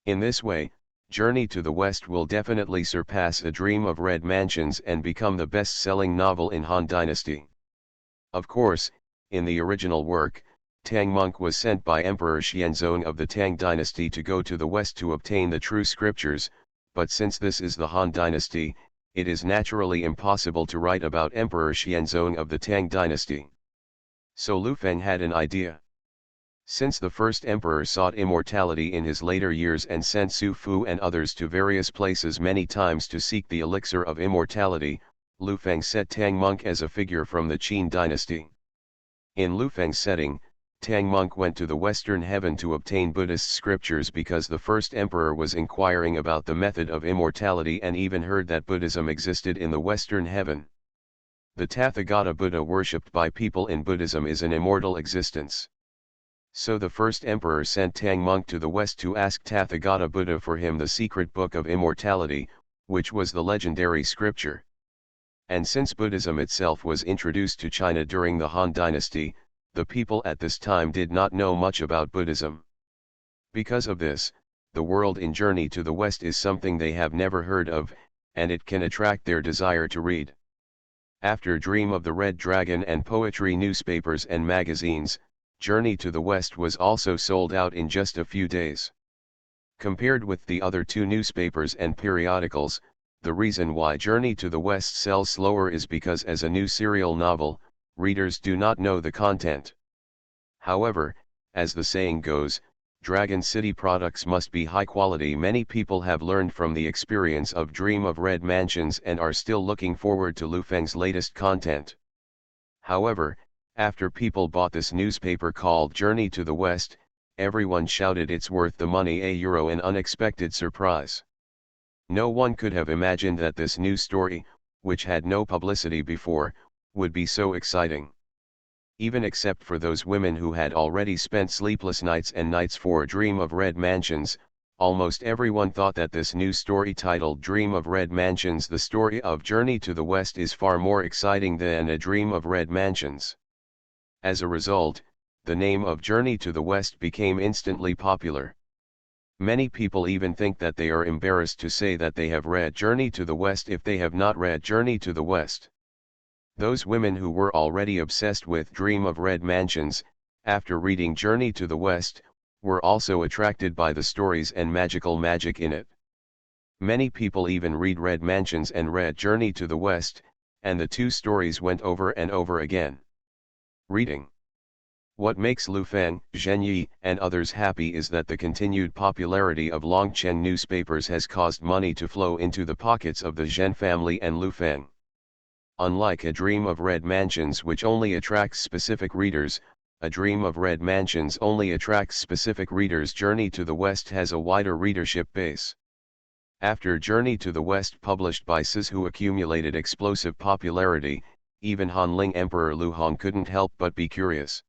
In this way, Journey to the West will definitely surpass A Dream of Red Mansions and become the best-selling novel in Han Dynasty. Of course, in the original work, Tang monk was sent by Emperor Xianzong of the Tang dynasty to go to the west to obtain the true scriptures, but since this is the Han Dynasty, it is naturally impossible to write about Emperor Xianzong of the Tang dynasty. So Lu Feng had an idea. Since the first emperor sought immortality in his later years and sent Su Fu and others to various places many times to seek the elixir of immortality, Lu Feng set Tang monk as a figure from the Qin dynasty. In Lu Feng's setting, Tang monk went to the western heaven to obtain Buddhist scriptures because the first emperor was inquiring about the method of immortality and even heard that Buddhism existed in the western heaven. The Tathagata Buddha worshipped by people in Buddhism is an immortal existence. So the first emperor sent Tang monk to the west to ask Tathagata Buddha for him the secret book of immortality, which was the legendary scripture. And since Buddhism itself was introduced to China during the Han Dynasty, the people at this time did not know much about Buddhism. Because of this, the world in Journey to the West is something they have never heard of, and it can attract their desire to read. After Dream of the Red Dragon and poetry newspapers and magazines, Journey to the West was also sold out in just a few days. Compared with the other two newspapers and periodicals, the reason why Journey to the West sells slower is because as a new serial novel, readers do not know the content. However, as the saying goes, Dragon City products must be high quality. Many people have learned from the experience of Dream of Red Mansions and are still looking forward to Lu Feng's latest content. However, after people bought this newspaper called Journey to the West, everyone shouted it's worth the money. An unexpected surprise. No one could have imagined that this new story, which had no publicity before, would be so exciting. Even except for those women who had already spent sleepless nights and nights for Dream of Red Mansions, almost everyone thought that this new story titled Dream of Red Mansions, the story of Journey to the West, is far more exciting than A Dream of Red Mansions. As a result, the name of Journey to the West became instantly popular. Many people even think that they are embarrassed to say that they have read Journey to the West if they have not read Journey to the West. Those women who were already obsessed with Dream of Red Mansions, after reading Journey to the West, were also attracted by the stories and magic in it. Many people even read Red Mansions and read Journey to the West, and the two stories went over and over again. Reading. What makes Lu Feng, Zhen Yi, and others happy is that the continued popularity of Longcheng newspapers has caused money to flow into the pockets of the Zhen family and Lu Feng. Unlike A Dream of Red Mansions, which only attracts specific readers, A Dream of Red Mansions only attracts specific readers. Journey to the West has a wider readership base. After Journey to the West, published by Sis, who accumulated explosive popularity, even Hanling Emperor Lu Hong couldn't help but be curious.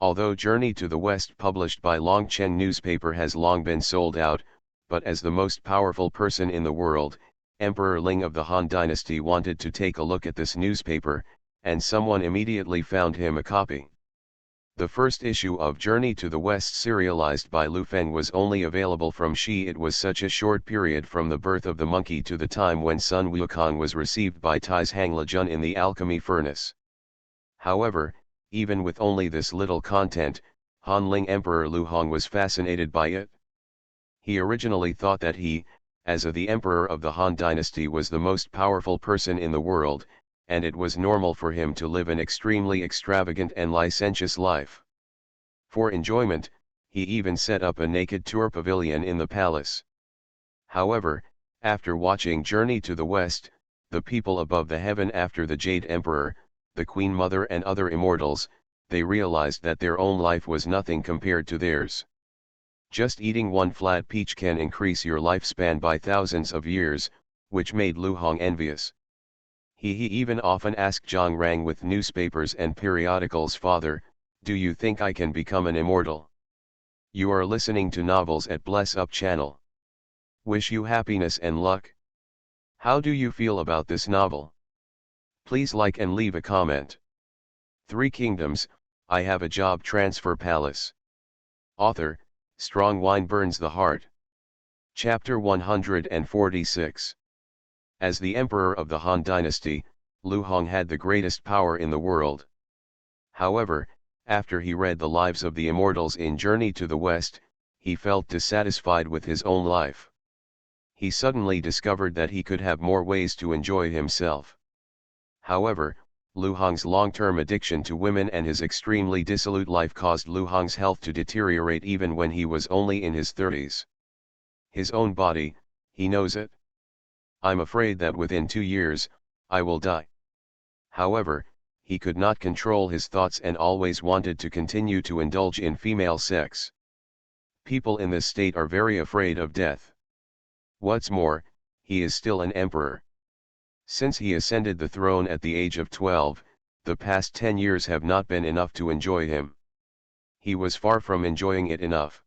Although Journey to the West, published by Longcheng newspaper, has long been sold out, but as the most powerful person in the world, Emperor Ling of the Han Dynasty wanted to take a look at this newspaper, and someone immediately found him a copy. The first issue of Journey to the West, serialized by Lu Feng, was only available from Xi. It was such a short period from the birth of the monkey to the time when Sun Wukong was received by Tai's Hang Lejun in the alchemy furnace. However, even with only this little content, Hanling Emperor Lu Hong was fascinated by it. He originally thought that he, as the emperor of the Han Dynasty, was the most powerful person in the world, and it was normal for him to live an extremely extravagant and licentious life. For enjoyment, he even set up a naked tour pavilion in the palace. However, after watching Journey to the West, the people above the heaven, after the Jade Emperor, the Queen Mother, and other immortals, they realized that their own life was nothing compared to theirs. Just eating one flat peach can increase your lifespan by thousands of years, which made Lu Hong envious. He even often asked Zhang Rang with newspapers and periodicals, "Father, do you think I can become an immortal?" You are listening to Novels at Bless Up channel. Wish you happiness and luck. How do you feel about this novel? Please like and leave a comment. Three Kingdoms, I Have a Job Transfer Palace. Author, Strong Wine Burns the Heart. Chapter 146. As the emperor of the Han Dynasty, Lu Hong had the greatest power in the world. However, after he read the lives of the immortals in Journey to the West, he felt dissatisfied with his own life. He suddenly discovered that he could have more ways to enjoy himself. However, Lu Hong's long-term addiction to women and his extremely dissolute life caused Lu Hong's health to deteriorate even when he was only in his 30s. His own body, he knows it. I'm afraid that within 2 years, I will die. However, he could not control his thoughts and always wanted to continue to indulge in female sex. People in this state are very afraid of death. What's more, he is still an emperor. Since he ascended the throne at the age of 12, the past 10 years have not been enough to enjoy him. He was far from enjoying it enough.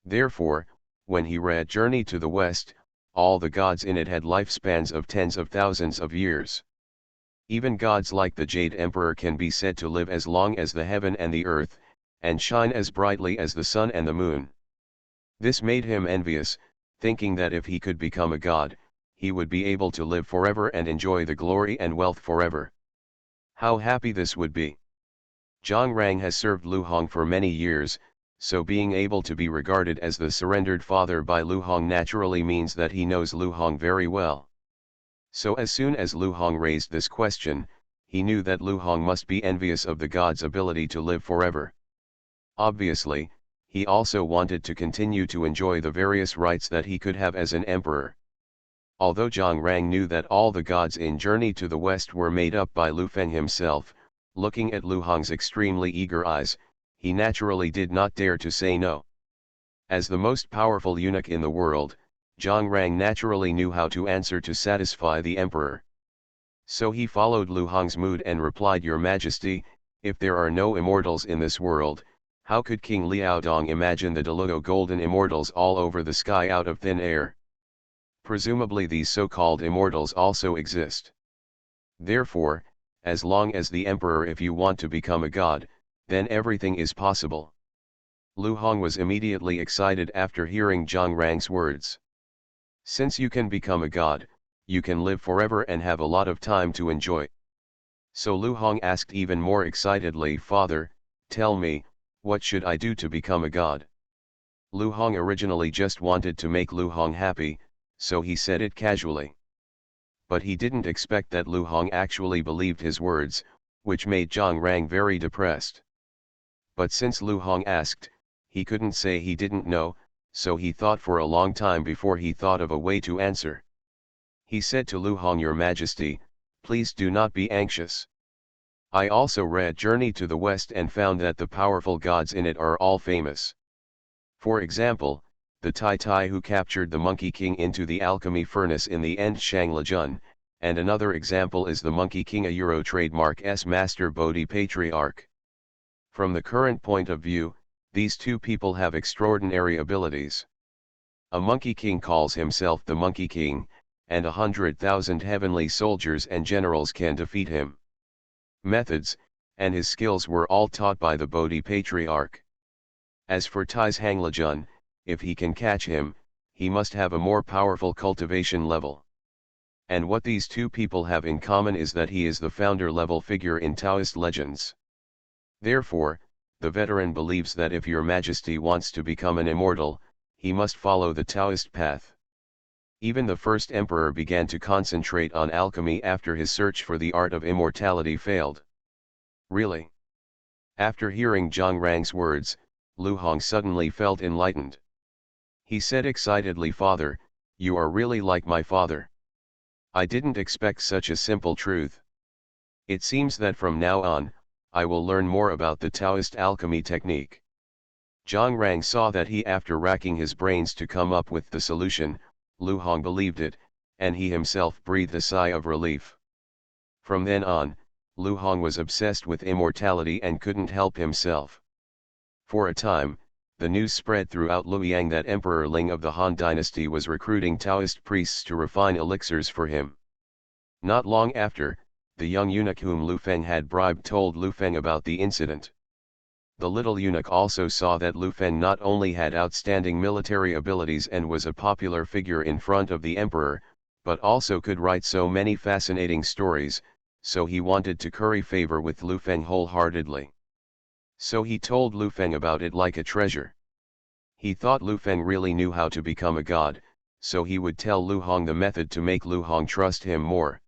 Therefore, when he read Journey to the West, all the gods in it had lifespans of tens of thousands of years. Even gods like the Jade Emperor can be said to live as long as the heaven and the earth, and shine as brightly as the sun and the moon. This made him envious, thinking that if he could become a god, he would be able to live forever and enjoy the glory and wealth forever. How happy this would be! Zhang Rang has served Lu Hong for many years, so being able to be regarded as the surrendered father by Lu Hong naturally means that he knows Lu Hong very well. So as soon as Lu Hong raised this question, he knew that Lu Hong must be envious of the god's ability to live forever. Obviously, he also wanted to continue to enjoy the various rights that he could have as an emperor. Although Zhang Rang knew that all the gods in Journey to the West were made up by Lu Feng himself, looking at Lu Hong's extremely eager eyes, he naturally did not dare to say no. As the most powerful eunuch in the world, Zhang Rang naturally knew how to answer to satisfy the emperor. So he followed Lu Hong's mood and replied, "Your Majesty, if there are no immortals in this world, how could King Liaodong imagine the Deluo golden immortals all over the sky out of thin air? Presumably these so-called immortals also exist. Therefore, as long as the emperor, if you want to become a god, then everything is possible." Lu Hong was immediately excited after hearing Zhang Rang's words. Since you can become a god, you can live forever and have a lot of time to enjoy. So Lu Hong asked even more excitedly, "Father, tell me, what should I do to become a god?" Lu Hong originally just wanted to make Lu Hong happy, so he said it casually. But he didn't expect that Lu Hong actually believed his words, which made Zhang Rang very depressed. But since Lu Hong asked, he couldn't say he didn't know, so he thought for a long time before he thought of a way to answer. He said to Lu Hong, "Your Majesty, please do not be anxious. I also read Journey to the West and found that the powerful gods in it are all famous. For example, the Tai Tai who captured the Monkey King into the alchemy furnace in the end Shanglejun, and another example is the Monkey King, a Euro trademark S Master Bodhi Patriarch. From the current point of view, these two people have extraordinary abilities. A Monkey King calls himself the Monkey King, and 100,000 heavenly soldiers and generals can defeat him. Methods, and his skills were all taught by the Bodhi Patriarch. As for Tai's Hanglejun, if he can catch him, he must have a more powerful cultivation level. And what these two people have in common is that he is the founder-level figure in Taoist legends. Therefore, the veteran believes that if Your Majesty wants to become an immortal, he must follow the Taoist path. Even the first emperor began to concentrate on alchemy after his search for the art of immortality failed. Really? After hearing Zhang Rang's words, Lu Hong suddenly felt enlightened. He said excitedly, "Father, you are really like my father. I didn't expect such a simple truth. It seems that from now on, I will learn more about the Taoist alchemy technique." Zhang Rang saw that after racking his brains to come up with the solution, Lu Hong believed it, and he himself breathed a sigh of relief. From then on, Lu Hong was obsessed with immortality and couldn't help himself. For a time, the news spread throughout Luoyang that Emperor Ling of the Han dynasty was recruiting Taoist priests to refine elixirs for him. Not long after, the young eunuch whom Lu Feng had bribed told Lu Feng about the incident. The little eunuch also saw that Lu Feng not only had outstanding military abilities and was a popular figure in front of the emperor, but also could write so many fascinating stories, so he wanted to curry favor with Lu Feng wholeheartedly. So he told Lu Feng about it like a treasure. He thought Lu Feng really knew how to become a god, so he would tell Lu Hong the method to make Lu Hong trust him more.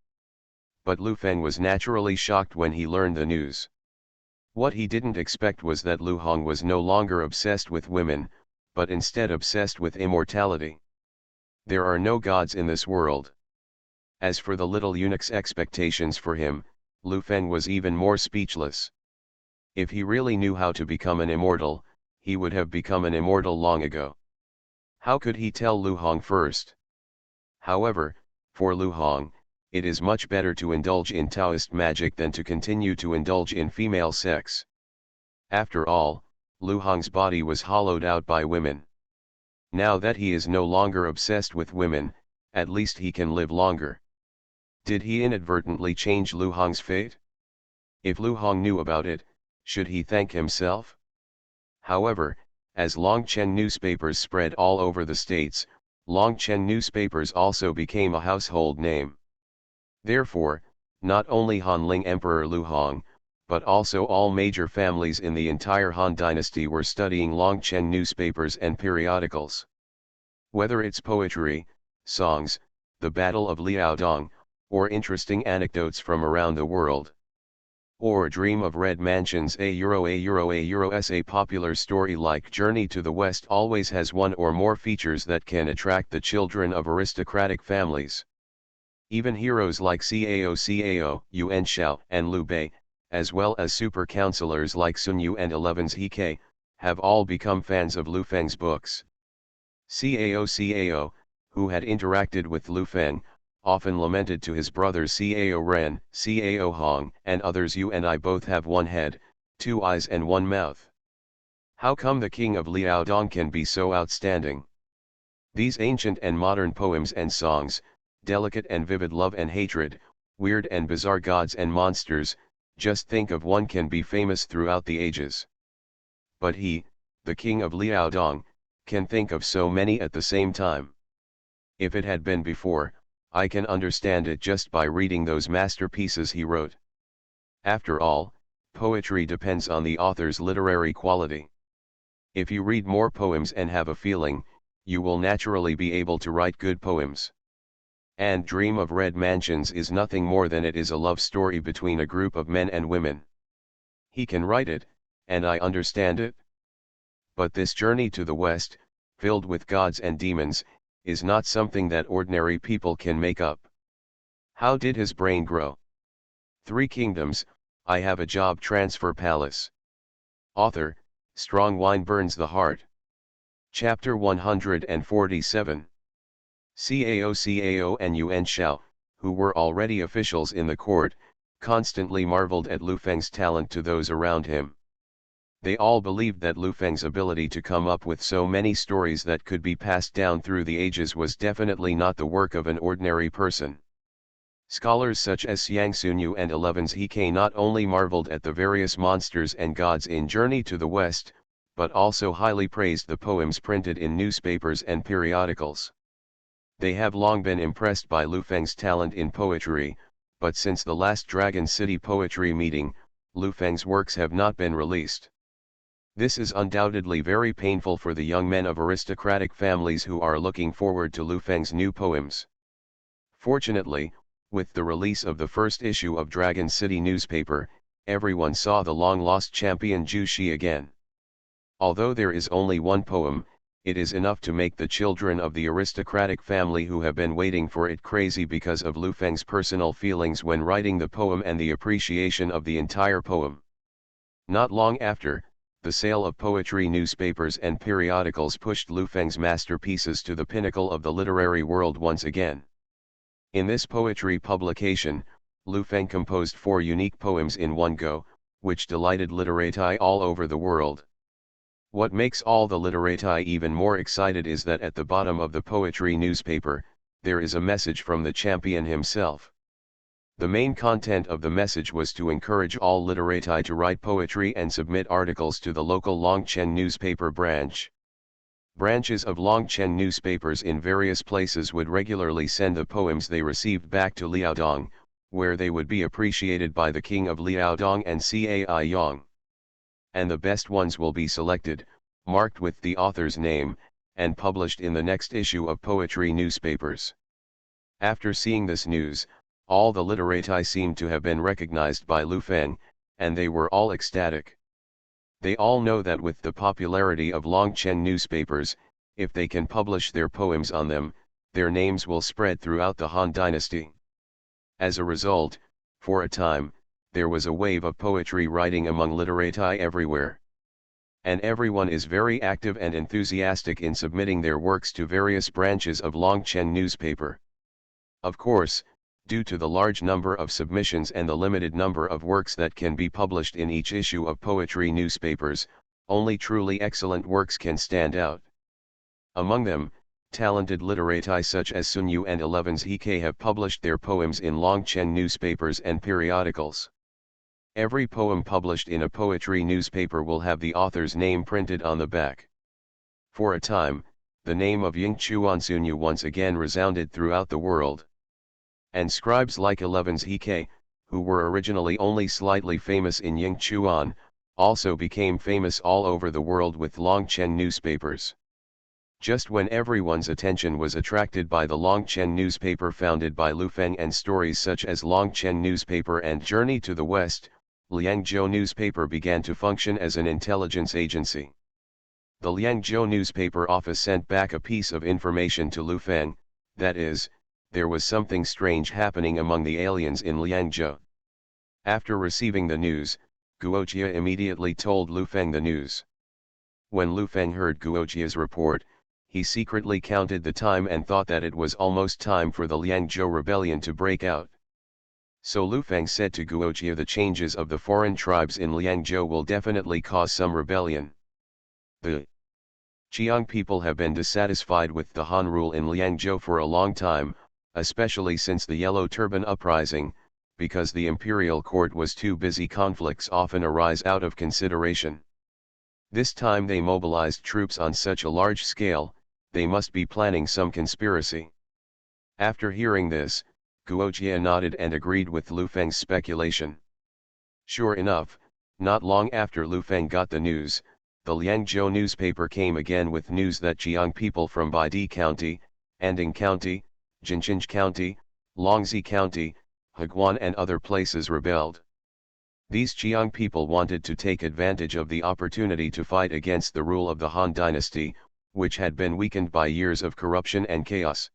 But Lu Feng was naturally shocked when he learned the news. What he didn't expect was that Lu Hong was no longer obsessed with women, but instead obsessed with immortality. There are no gods in this world. As for the little eunuch's expectations for him, Lu Feng was even more speechless. If he really knew how to become an immortal, he would have become an immortal long ago. How could he tell Lu Hong first? However, for Lu Hong, it is much better to indulge in Taoist magic than to continue to indulge in female sex. After all, Lu Hong's body was hollowed out by women. Now that he is no longer obsessed with women, at least he can live longer. Did he inadvertently change Lu Hong's fate? If Lu Hong knew about it, should he thank himself? However, as Longchen newspapers spread all over the states, Longchen newspapers also became a household name. Therefore, not only Han-Ling Emperor Lu Hong, but also all major families in the entire Han dynasty were studying Longchen newspapers and periodicals. Whether it's poetry, songs, the Battle of Liaodong, or interesting anecdotes from around the world. Or Dream of Red Mansions a popular story like Journey to the West always has one or more features that can attract the children of aristocratic families. Even heroes like Cao Yuan Shao and Liu Bei, as well as super counselors like Sun Yu and 11's He have all become fans of Lu Feng's books. Cao, who had interacted with Lu Feng, often lamented to his brothers Cao Ren, Cao Hong, and others, "You and I both have one head, 2 eyes and 1 mouth. How come the king of Liaodong can be so outstanding?" These ancient and modern poems and songs, delicate and vivid love and hatred, weird and bizarre gods and monsters, just think of one can be famous throughout the ages. But he, the king of Liaodong, can think of so many at the same time. If it had been before, I can understand it just by reading those masterpieces he wrote. After all, poetry depends on the author's literary quality. If you read more poems and have a feeling, you will naturally be able to write good poems. And Dream of Red Mansions is nothing more than it is a love story between a group of men and women. He can write it, and I understand it. But this Journey to the West, filled with gods and demons, is not something that ordinary people can make up. How did his brain grow? 3 Kingdoms, I Have a Job Transfer Palace. Author, Strong Wine Burns the Heart. Chapter 147. Cao and Yuan Shao, who were already officials in the court, constantly marveled at Lu Feng's talent to those around him. They all believed that Lu Feng's ability to come up with so many stories that could be passed down through the ages was definitely not the work of an ordinary person. Scholars such as Xiang Sunyu and 11's He not only marveled at the various monsters and gods in Journey to the West, but also highly praised the poems printed in newspapers and periodicals. They have long been impressed by Lu Feng's talent in poetry, but since the last Dragon City poetry meeting, Lu Feng's works have not been released. This is undoubtedly very painful for the young men of aristocratic families who are looking forward to Lu Feng's new poems. Fortunately, with the release of the first issue of Dragon City newspaper, everyone saw the long-lost champion Zhu Shi again. Although there is only one poem, it is enough to make the children of the aristocratic family who have been waiting for it crazy because of Lu Feng's personal feelings when writing the poem and the appreciation of the entire poem. Not long after, the sale of poetry newspapers and periodicals pushed Lu Feng's masterpieces to the pinnacle of the literary world once again. In this poetry publication, Lu Feng composed 4 unique poems in one go, which delighted literati all over the world. What makes all the literati even more excited is that at the bottom of the poetry newspaper, there is a message from the champion himself. The main content of the message was to encourage all literati to write poetry and submit articles to the local Longchen newspaper branch. Branches of Longchen newspapers in various places would regularly send the poems they received back to Liaodong, where they would be appreciated by the king of Liaodong and Cai Yang. And the best ones will be selected, marked with the author's name, and published in the next issue of poetry newspapers. After seeing this news, All the literati seemed to have been recognized by Lu Feng, and they were all ecstatic. They all know that with the popularity of Longchen newspapers, if they can publish their poems on them, their names will spread throughout the Han dynasty. As a result, for a time, there was a wave of poetry writing among literati everywhere. And everyone is very active and enthusiastic in submitting their works to various branches of Longchen newspaper. Of course, due to the large number of submissions and the limited number of works that can be published in each issue of poetry newspapers, only truly excellent works can stand out. Among them, talented literati such as Sun Yu and 11's He have published their poems in Longchen newspapers and periodicals. Every poem published in a poetry newspaper will have the author's name printed on the back. For a time, the name of Ying Chuan Sun Yu once again resounded throughout the world. And scribes like 11's He, who were originally only slightly famous in Ying Chuan, also became famous all over the world with Longchen newspapers. Just when everyone's attention was attracted by the Longchen newspaper founded by Lu Feng and stories such as Longchen newspaper and Journey to the West, Liangzhou newspaper began to function as an intelligence agency. The Liangzhou newspaper office sent back a piece of information to Lu Feng, that is, there was something strange happening among the aliens in Liangzhou. After receiving the news, Guojia immediately told Lu Feng the news. When Lu Feng heard Guojia's report, he secretly counted the time and thought that it was almost time for the Liangzhou rebellion to break out. So Lu Feng said to Guojia, the changes of the foreign tribes in Liangzhou will definitely cause some rebellion. The Qiang people have been dissatisfied with the Han rule in Liangzhou for a long time, especially since the Yellow Turban Uprising, because the imperial court was too busy. Conflicts often arise out of consideration. This time they mobilized troops on such a large scale, they must be planning some conspiracy. After hearing this, Guojia nodded and agreed with Lu Feng's speculation. Sure enough, not long after Lu Feng got the news, the Liangzhou newspaper came again with news that Jiang people from Baidi County, Anding County, Jinqing County, Longzi County, Heguan and other places rebelled. These Jiang people wanted to take advantage of the opportunity to fight against the rule of the Han dynasty, which had been weakened by years of corruption and chaos.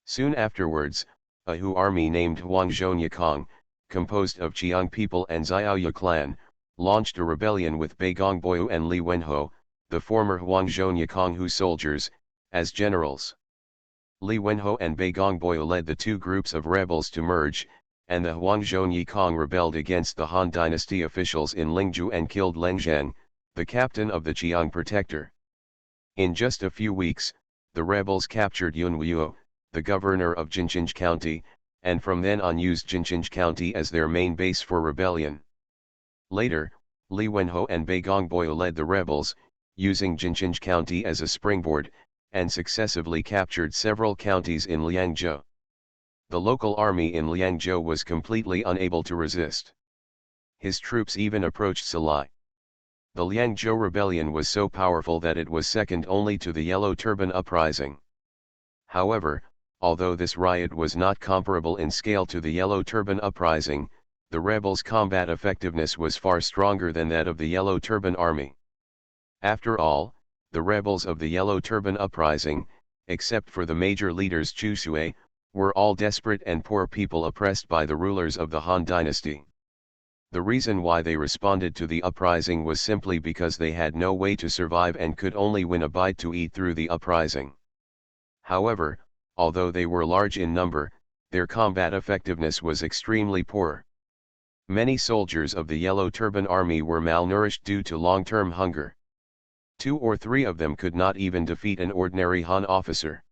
Soon afterwards, a Hu army named Huangzhou composed of Jiang people and Xiaoyu clan, launched a rebellion with Bei Gongboyu and Li Wenho, the former Huangzhou Hu soldiers, as generals. Li Wenho and Bei Gongboyu led the two groups of rebels to merge, and the Huangzhou rebelled against the Han dynasty officials in Lingzhou and killed Leng Zheng, the captain of the Jiang protector. In just a few weeks, the rebels captured Yun Wuo, the governor of Jinqing County, and from then on used Jinqing County as their main base for rebellion. Later, Li Wenho and Bei Gongboyu led the rebels, using Jinqing County as a springboard, and successively captured several counties in Liangzhou. The local army in Liangzhou was completely unable to resist. His troops even approached Salai. The Liangzhou rebellion was so powerful that it was second only to the Yellow Turban Uprising. However, although this riot was not comparable in scale to the Yellow Turban Uprising, the rebels' combat effectiveness was far stronger than that of the Yellow Turban Army. After all, the rebels of the Yellow Turban Uprising, except for the major leaders Chu Shui, were all desperate and poor people oppressed by the rulers of the Han dynasty. The reason why they responded to the uprising was simply because they had no way to survive and could only win a bite to eat through the uprising. However, although they were large in number, their combat effectiveness was extremely poor. Many soldiers of the Yellow Turban Army were malnourished due to long-term hunger. 2 or 3 of them could not even defeat an ordinary Han officer.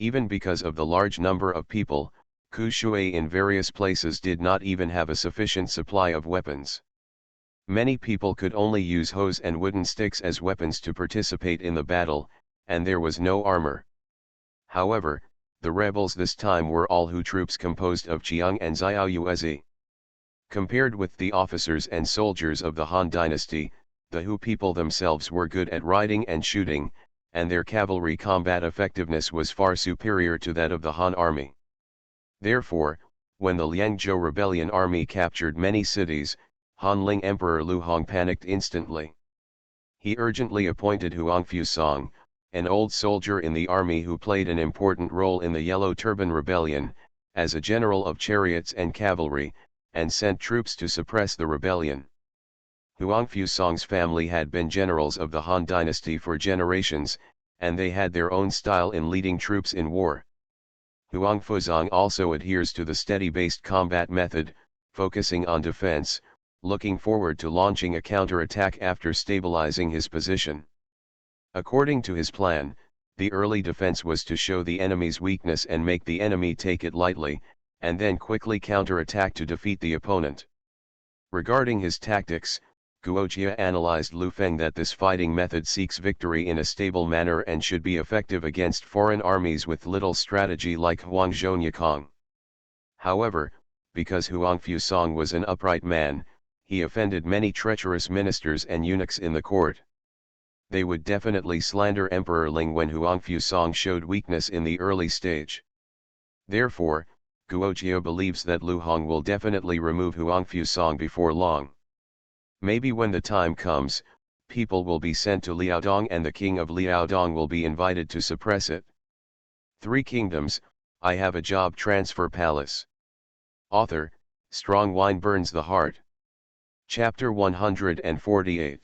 Even because of the large number of people, Ku Shui in various places did not even have a sufficient supply of weapons. Many people could only use hoes and wooden sticks as weapons to participate in the battle, and there was no armor. However, the rebels this time were all Hu troops composed of Jiang and Xiaoyu. Compared with the officers and soldiers of the Han dynasty, the Hu people themselves were good at riding and shooting, and their cavalry combat effectiveness was far superior to that of the Han army. Therefore, When the Liangzhou rebellion army captured many cities, Hanling Emperor Lu Hong panicked instantly. He urgently appointed Huang Fusang, an old soldier in the army who played an important role in the Yellow Turban Rebellion, as a general of chariots and cavalry, and sent troops to suppress the rebellion. Huang Fusang's family had been generals of the Han dynasty for generations, and they had their own style in leading troops in war. Huang Fuzong also adheres to the steady-based combat method, focusing on defense, looking forward to launching a counterattack after stabilizing his position. According to his plan, the early defense was to show the enemy's weakness and make the enemy take it lightly, and then quickly counterattack to defeat the opponent. Regarding his tactics, Guojia analyzed Lu Feng that this fighting method seeks victory in a stable manner and should be effective against foreign armies with little strategy like Huang Zhonyakong. However, because Huang Fusang was an upright man, he offended many treacherous ministers and eunuchs in the court. They would definitely slander Emperor Ling when Huang Fusang showed weakness in the early stage. Therefore, Guojia believes that Lu Hong will definitely remove Huang Fusang before long. Maybe when the time comes, people will be sent to Liaodong and the king of Liaodong will be invited to suppress it. Three Kingdoms, I Have a Job Transfer Palace. Author, Strong Wine Burns the Heart. Chapter 148.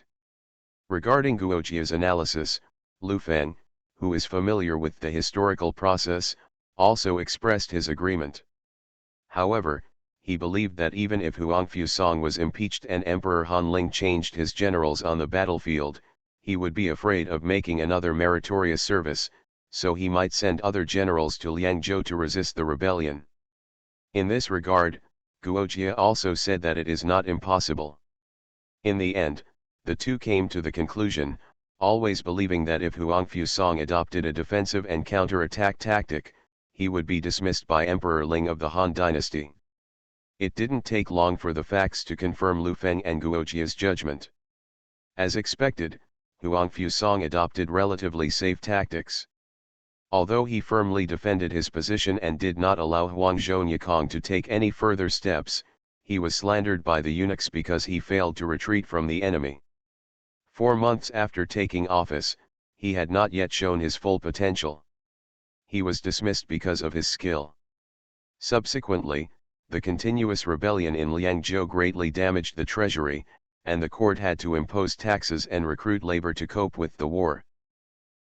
Regarding Guojia's analysis, Lu Feng, who is familiar with the historical process, also expressed his agreement. However, he believed that even if Huang Fusang was impeached and Emperor Hanling changed his generals on the battlefield, he would be afraid of making another meritorious service, so he might send other generals to Liangzhou to resist the rebellion. In this regard, Guojia also said that it is not impossible. In the end, the two came to the conclusion, always believing that if Huang Fusang adopted a defensive and counterattack tactic, he would be dismissed by Emperor Ling of the Han dynasty. It didn't take long for the facts to confirm Lu Feng and Guojia's judgment. As expected, Huang Fusang adopted relatively safe tactics. Although he firmly defended his position and did not allow Huang Zhonyakong to take any further steps, he was slandered by the eunuchs because he failed to retreat from the enemy. 4 months after taking office, he had not yet shown his full potential. He was dismissed because of his skill. Subsequently, the continuous rebellion in Liangzhou greatly damaged the treasury, and the court had to impose taxes and recruit labor to cope with the war.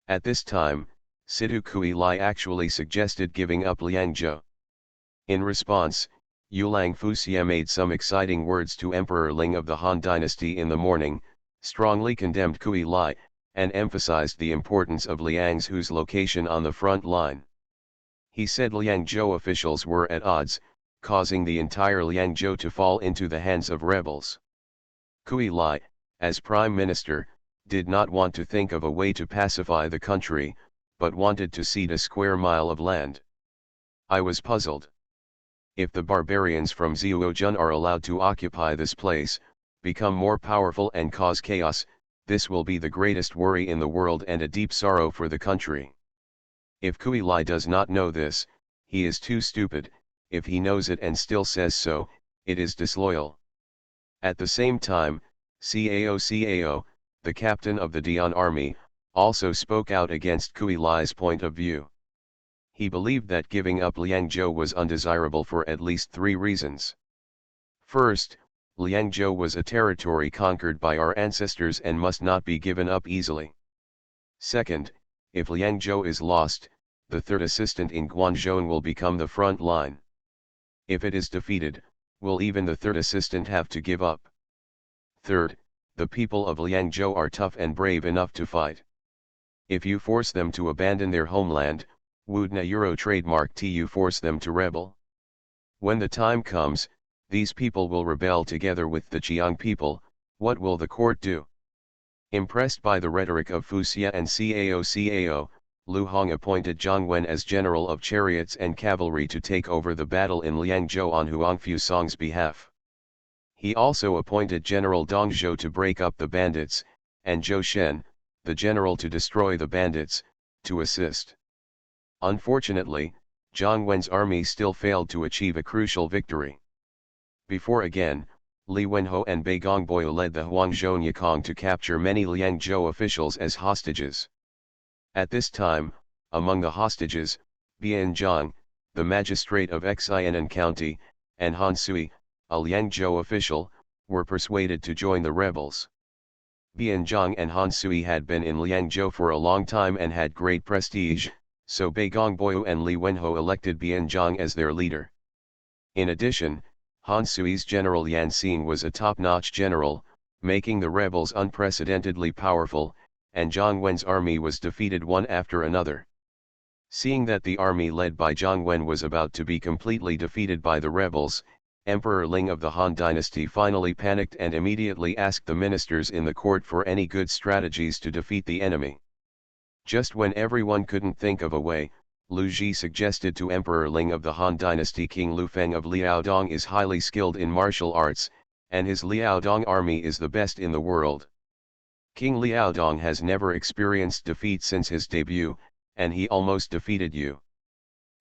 At this time, Situ Kui Lai actually suggested giving up Liangzhou. In response, Yulang Fuxia made some exciting words to Emperor Ling of the Han dynasty in the morning, strongly condemned Kui Lai, and emphasized the importance of Liangzhou's location on the front line. He said Liangzhou officials were at odds, causing the entire Liangzhou to fall into the hands of rebels. Kui Lai, as prime minister, did not want to think of a way to pacify the country, but wanted to cede a square mile of land. I was puzzled. If the barbarians from Zhuozhen are allowed to occupy this place, become more powerful and cause chaos, this will be the greatest worry in the world and a deep sorrow for the country. If Kui Lai does not know this, he is too stupid. If he knows it and still says so, it is disloyal. At the same time, Cao, the captain of the Dian army, also spoke out against Kui Lai's point of view. He believed that giving up Liangzhou was undesirable for at least 3 reasons. First, Liangzhou was a territory conquered by our ancestors and must not be given up easily. Second, if Liangzhou is lost, the third assistant in Guanzhou will become the front line. If it is defeated, will even the third assistant have to give up? Third, the people of Liangzhou are tough and brave enough to fight. If you force them to abandon their homeland, would na Euro trademark you force them to rebel? When the time comes, these people will rebel together with the Qiang people. What will the court do? Impressed by the rhetoric of Fuxia and Cao, Lu Hong appointed Zhang Wen as general of chariots and cavalry to take over the battle in Liangzhou on Huang Fusang's behalf. He also appointed General Dong Zhou to break up the bandits, and Zhou Shen, the general to destroy the bandits, to assist. Unfortunately, Jiang Wen's army still failed to achieve a crucial victory. Before again, Li Wenho and Bai Gongboyu led the Huangzhou Yikong to capture many Liangzhou officials as hostages. At this time, among the hostages, Bian Zhang, the magistrate of Xianan County, and Han Sui, a Liangzhou official, were persuaded to join the rebels. Bian Zhang and Han Sui had been in Liangzhou for a long time and had great prestige, so Bai Gongboyu and Li Wenho elected Bian Zhang as their leader. In addition, Han Sui's general Yan Xing was a top-notch general, making the rebels unprecedentedly powerful, and Jiang Wen's army was defeated one after another. Seeing that the army led by Jiang Wen was about to be completely defeated by the rebels, Emperor Ling of the Han dynasty finally panicked and immediately asked the ministers in the court for any good strategies to defeat the enemy. Just when everyone couldn't think of a way, Lu Ji suggested to Emperor Ling of the Han dynasty King Lu Feng of Liaodong is highly skilled in martial arts, and his Liaodong army is the best in the world. King Liaodong has never experienced defeat since his debut, and he almost defeated you.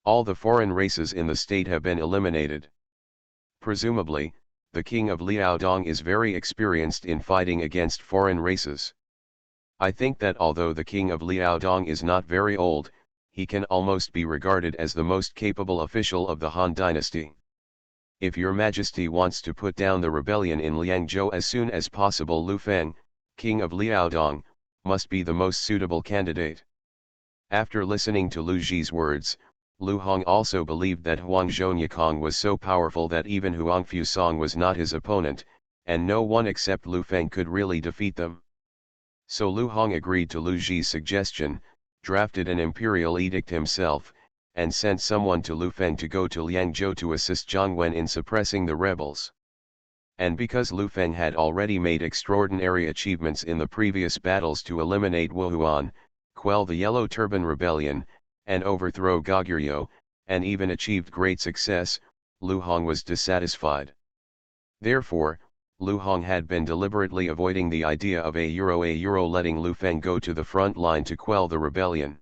All the foreign races in the state have been eliminated. Presumably, the king of Liaodong is very experienced in fighting against foreign races. I think that although the king of Liaodong is not very old, he can almost be regarded as the most capable official of the Han dynasty. If your majesty wants to put down the rebellion in Liangzhou as soon as possible, Lu Feng, king of Liaodong, must be the most suitable candidate. After listening to Lu Ji's words, Lu Hong also believed that Huangzhou Yikong was so powerful that even Huang Fusong was not his opponent, and no one except Lu Feng could really defeat them. So Lu Hong agreed to Lu Ji's suggestion, drafted an imperial edict himself, and sent someone to Lu Feng to go to Liangzhou to assist Jiang Wen in suppressing the rebels. And because Lu Feng had already made extraordinary achievements in the previous battles to eliminate Wuhuan, quell the Yellow Turban Rebellion, and overthrow Goguryeo, and even achieved great success, Lu Hong was dissatisfied. Therefore, Lu Hong had been deliberately avoiding the idea of a euro letting Lu Feng go to the front line to quell the rebellion.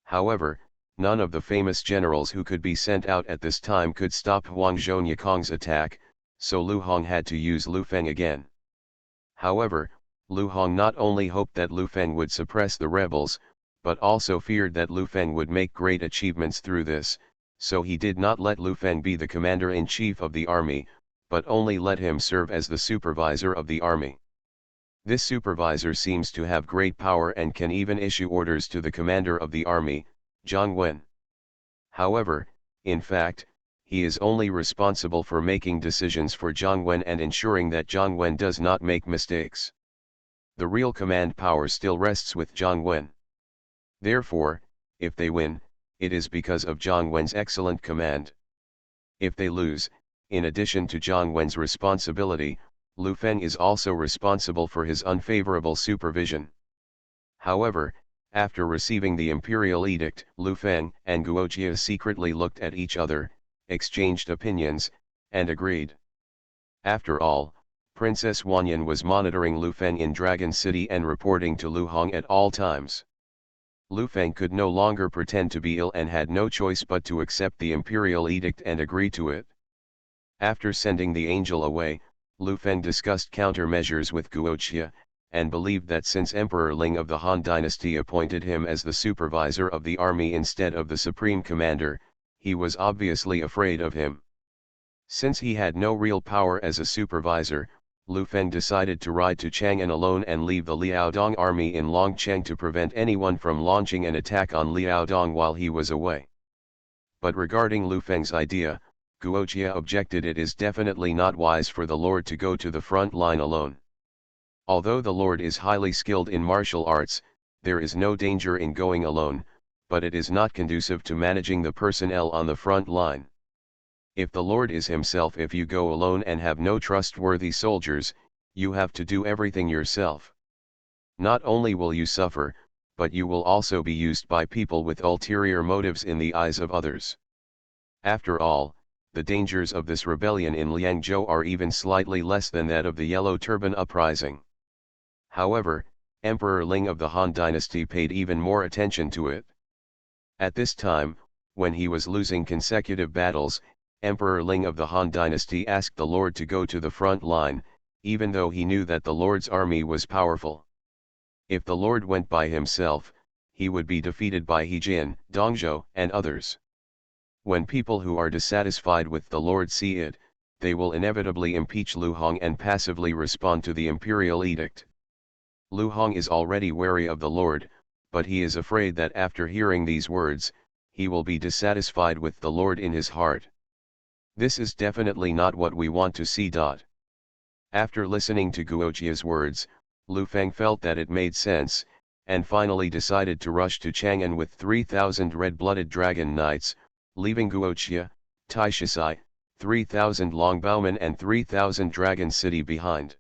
However, none of the famous generals who could be sent out at this time could stop Huangzhou Yikong's attack, so Lu Hong had to use Lu Feng again. However, Lu Hong not only hoped that Lu Feng would suppress the rebels, but also feared that Lu Feng would make great achievements through this, so he did not let Lu Feng be the commander-in-chief of the army, but only let him serve as the supervisor of the army. This supervisor seems to have great power and can even issue orders to the commander of the army, Jiang Wen. However, in fact, he is only responsible for making decisions for Jiang Wen and ensuring that Jiang Wen does not make mistakes. The real command power still rests with Jiang Wen. Therefore, if they win, it is because of Jiang Wen's excellent command. If they lose, in addition to Jiang Wen's responsibility, Lu Feng is also responsible for his unfavorable supervision. However, after receiving the imperial edict, Lu Feng and Guojia secretly looked at each other, exchanged opinions, and agreed. After all, Princess Wanyan was monitoring Lu Feng in Dragon City and reporting to Lu Hong at all times. Lu Feng could no longer pretend to be ill and had no choice but to accept the imperial edict and agree to it. After sending the angel away, Lu Feng discussed countermeasures with Guojia, and believed that since Emperor Ling of the Han dynasty appointed him as the supervisor of the army instead of the supreme commander, he was obviously afraid of him. Since he had no real power as a supervisor, Lu Feng decided to ride to Chang'an alone and leave the Liaodong army in Longcheng to prevent anyone from launching an attack on Liaodong while he was away. But regarding Lu Feng's idea, Guojia objected. It is definitely not wise for the Lord to go to the front line alone. Although the Lord is highly skilled in martial arts, there is no danger in going alone, but it is not conducive to managing the personnel on the front line. If the Lord is himself, if you go alone and have no trustworthy soldiers, you have to do everything yourself. Not only will you suffer, but you will also be used by people with ulterior motives in the eyes of others. After all, the dangers of this rebellion in Liangzhou are even slightly less than that of the Yellow Turban uprising. However, Emperor Ling of the Han dynasty paid even more attention to it. At this time, when he was losing consecutive battles, Emperor Ling of the Han dynasty asked the Lord to go to the front line, even though he knew that the Lord's army was powerful. If the Lord went by himself, he would be defeated by He Jin, Dongzhou, and others. When people who are dissatisfied with the Lord see it, they will inevitably impeach Lu Hong and passively respond to the imperial edict. Lu Hong is already wary of the Lord, but he is afraid that after hearing these words, he will be dissatisfied with the Lord in his heart. This is definitely not what we want to see. After listening to Guoqia's words, Lu Feng felt that it made sense, and finally decided to rush to Chang'an with 3,000 red-blooded dragon knights, leaving Guoqia, Taishisai, 3,000 longbowmen and 3,000 dragon city behind.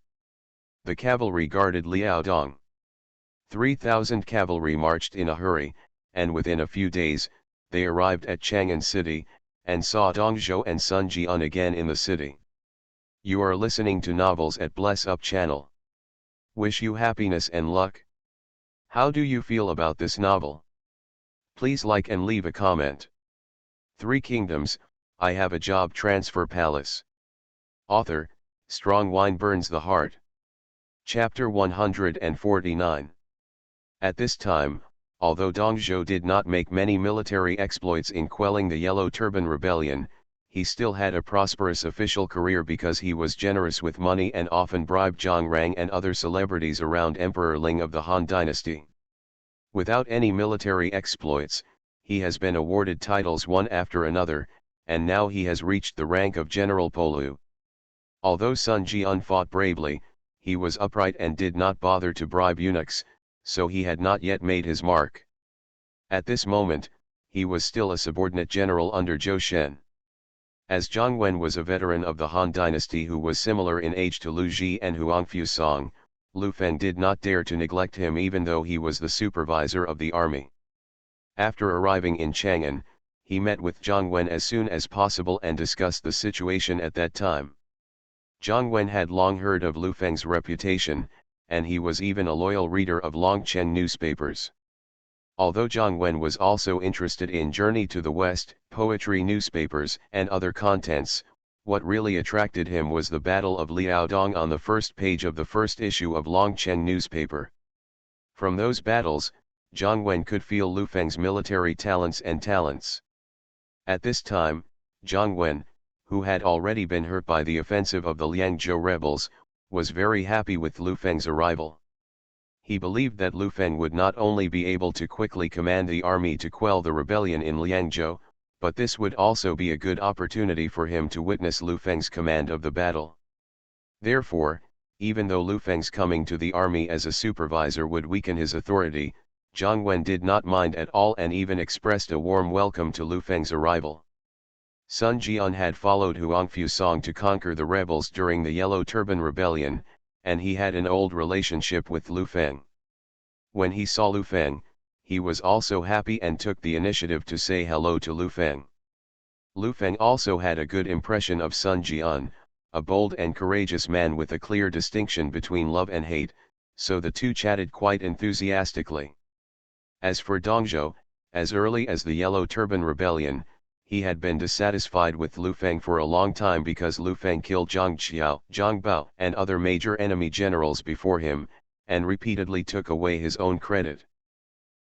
The cavalry guarded Liaodong. 3,000 cavalry marched in a hurry, and within a few days, they arrived at Chang'an city, and saw Dongzhou and Sun Jian again in the city. You are listening to Novels at Bless Up channel. Wish you happiness and luck. How do you feel about this novel? Please like and leave a comment. Three Kingdoms, I Have a Job Transfer Palace. Author, Strong Wine Burns the Heart. Chapter 149. At this time, although Dongzhou did not make many military exploits in quelling the Yellow Turban Rebellion, he still had a prosperous official career because he was generous with money and often bribed Zhang Rang and other celebrities around Emperor Ling of the Han dynasty. Without any military exploits, he has been awarded titles one after another, and now he has reached the rank of General Polu. Although Sun Jian fought bravely, he was upright and did not bother to bribe eunuchs, so he had not yet made his mark. At this moment, he was still a subordinate general under Zhou Shen. As Zhang Wen was a veteran of the Han dynasty who was similar in age to Lu Ji and Huangfu Song, Lu Feng did not dare to neglect him even though he was the supervisor of the army. After arriving in Chang'an, he met with Zhang Wen as soon as possible and discussed the situation at that time. Zhang Wen had long heard of Lu Feng's reputation, and he was even a loyal reader of Longchen newspapers. Although Zhang Wen was also interested in Journey to the West, poetry newspapers and other contents, what really attracted him was the Battle of Liaodong on the first page of the first issue of Longchen newspaper. From those battles, Zhang Wen could feel Lu Feng's military talents. At this time, Zhang Wen, who had already been hurt by the offensive of the Liangzhou rebels, was very happy with Lu Feng's arrival. He believed that Lu Feng would not only be able to quickly command the army to quell the rebellion in Liangzhou, but this would also be a good opportunity for him to witness Lu Feng's command of the battle. Therefore, even though Lu Feng's coming to the army as a supervisor would weaken his authority, Zhang Wen did not mind at all and even expressed a warm welcome to Lu Feng's arrival. Sun Jian had followed Huangfu Song to conquer the rebels during the Yellow Turban Rebellion, and he had an old relationship with Lu Feng. When he saw Lu Feng, he was also happy and took the initiative to say hello to Lu Feng. Lu Feng also had a good impression of Sun Jian, a bold and courageous man with a clear distinction between love and hate, so the two chatted quite enthusiastically. As for Dongzhou, as early as the Yellow Turban Rebellion, he had been dissatisfied with Lu Feng for a long time because Lu Feng killed Zhang Qiao, Zhang Bao and other major enemy generals before him, and repeatedly took away his own credit.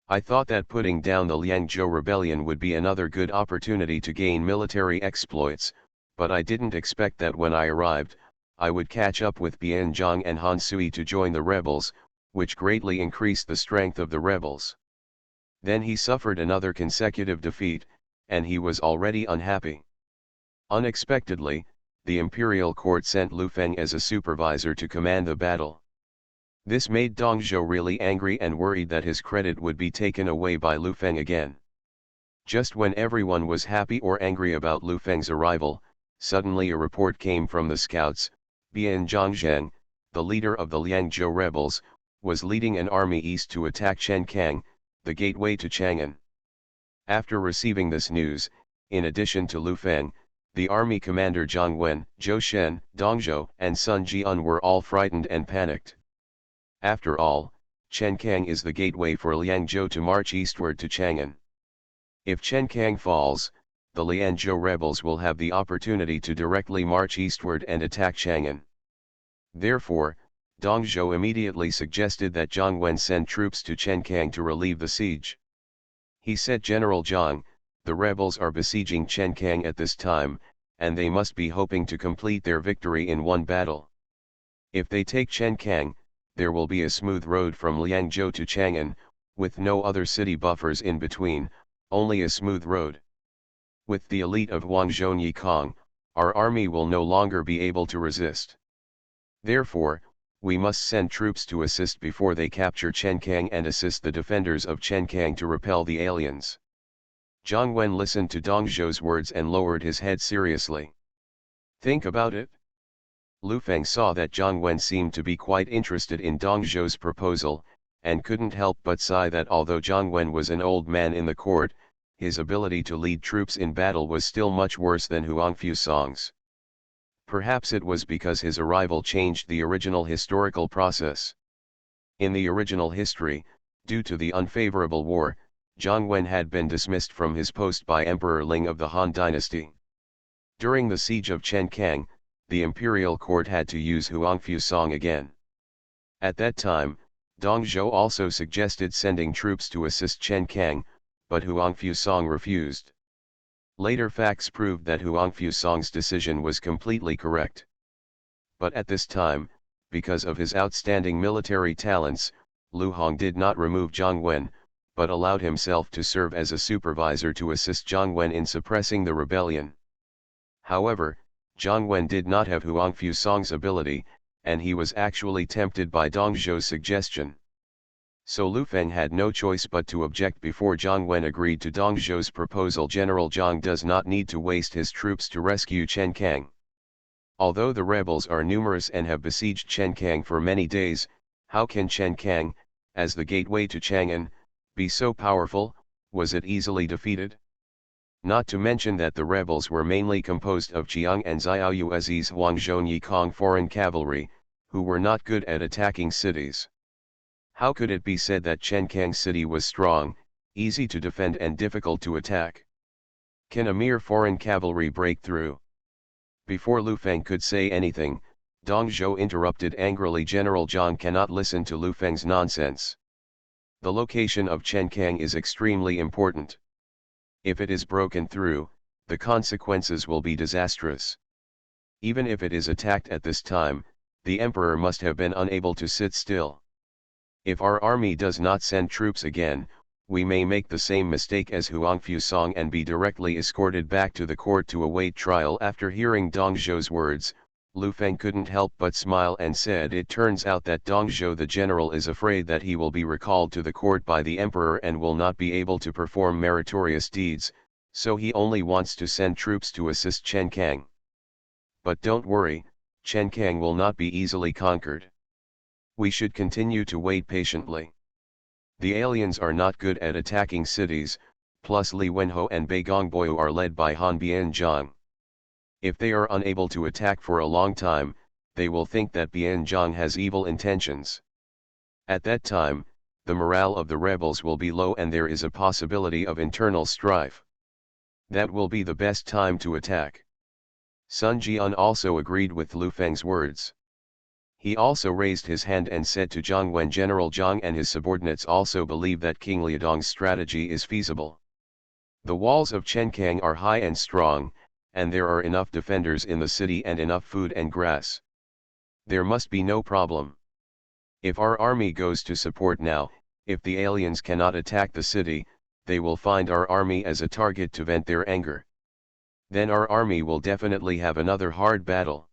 I thought that putting down the Liangzhou rebellion would be another good opportunity to gain military exploits, but I didn't expect that when I arrived, I would catch up with Bian Zhang and Han Sui to join the rebels, which greatly increased the strength of the rebels. Then he suffered another consecutive defeat, and he was already unhappy. Unexpectedly, the imperial court sent Lu Feng as a supervisor to command the battle. This made Dongzhou really angry and worried that his credit would be taken away by Lu Feng again. Just when everyone was happy or angry about Lu Feng's arrival, suddenly a report came from the scouts. Bian Zhangzheng, the leader of the Liangzhou rebels, was leading an army east to attack Chenkang, the gateway to Chang'an. After receiving this news, in addition to Lu Feng, the army commander Zhang Wen, Zhou Shen, Dongzhou and Sun Jian were all frightened and panicked. After all, Chenkang is the gateway for Liangzhou to march eastward to Chang'an. If Chenkang falls, the Lianzhou rebels will have the opportunity to directly march eastward and attack Chang'an. Therefore, Dong Zhou immediately suggested that Zhang Wen send troops to Chenkang to relieve the siege. He said, "General Zhang, the rebels are besieging Chenkang at this time, and they must be hoping to complete their victory in one battle. If they take Chenkang, there will be a smooth road from Liangzhou to Chang'an, with no other city buffers in between, only a smooth road. With the elite of Huangzhou and Yikong, our army will no longer be able to resist. Therefore, we must send troops to assist before they capture Chenkang and assist the defenders of Chenkang to repel the aliens." Zhang Wen listened to Dong Zhou's words and lowered his head seriously. "Think about it." Lu Feng saw that Zhang Wen seemed to be quite interested in Dong Zhou's proposal, and couldn't help but sigh that although Zhang Wen was an old man in the court, his ability to lead troops in battle was still much worse than Huang Fusong's. Perhaps it was because his arrival changed the original historical process. In the original history, due to the unfavorable war, Zhang Wen had been dismissed from his post by Emperor Ling of the Han Dynasty. During the siege of Chenkang, the imperial court had to use Huang Fusong again. At that time, Dong Zhou also suggested sending troops to assist Chenkang, but Huang Fusong refused. Later facts proved that Huang Fusong's decision was completely correct. But at this time, because of his outstanding military talents, Lu Hong did not remove Zhang Wen, but allowed himself to serve as a supervisor to assist Zhang Wen in suppressing the rebellion. However, Zhang Wen did not have Huang Fusong's ability, and he was actually tempted by Dong Zhou's suggestion. So Lu Feng had no choice but to object before Zhang Wen agreed to Dong Zhou's proposal. General Zhang does not need to waste his troops to rescue Chenkang. Although the rebels are numerous and have besieged Chenkang for many days, how can Chenkang, as the gateway to Chang'an, be so powerful? Was it easily defeated? Not to mention that the rebels were mainly composed of Jiang and Xiaoyuezi's Huangzhou and Yikong foreign cavalry, who were not good at attacking cities. How could it be said that Chenkang city was strong, easy to defend and difficult to attack? Can a mere foreign cavalry break through? Before Lu Feng could say anything, Dong Zhou interrupted angrily. General Zhang cannot listen to Lu Feng's nonsense. The location of Chenkang is extremely important. If it is broken through, the consequences will be disastrous. Even if it is attacked at this time, the emperor must have been unable to sit still. If our army does not send troops again, we may make the same mistake as Huang Fusong and be directly escorted back to the court to await trial. After hearing Dong Zhou's words, Lu Feng couldn't help but smile and said, "It turns out that Dong Zhou the general is afraid that he will be recalled to the court by the emperor and will not be able to perform meritorious deeds, so he only wants to send troops to assist Chenkang. But don't worry, Chenkang will not be easily conquered. We should continue to wait patiently. The aliens are not good at attacking cities, plus Li Wenho and Bei Gongboyu are led by Han Bianzhang. If they are unable to attack for a long time, they will think that Bianzhang has evil intentions. At that time, the morale of the rebels will be low and there is a possibility of internal strife. That will be the best time to attack." Sun Jian also agreed with Lu Feng's words. He also raised his hand and said to Zhang Wen, "General Zhang and his subordinates also believe that King Liudong's strategy is feasible. The walls of Chenkang are high and strong, and there are enough defenders in the city and enough food and grass. There must be no problem. If our army goes to support now, if the aliens cannot attack the city, they will find our army as a target to vent their anger. Then our army will definitely have another hard battle.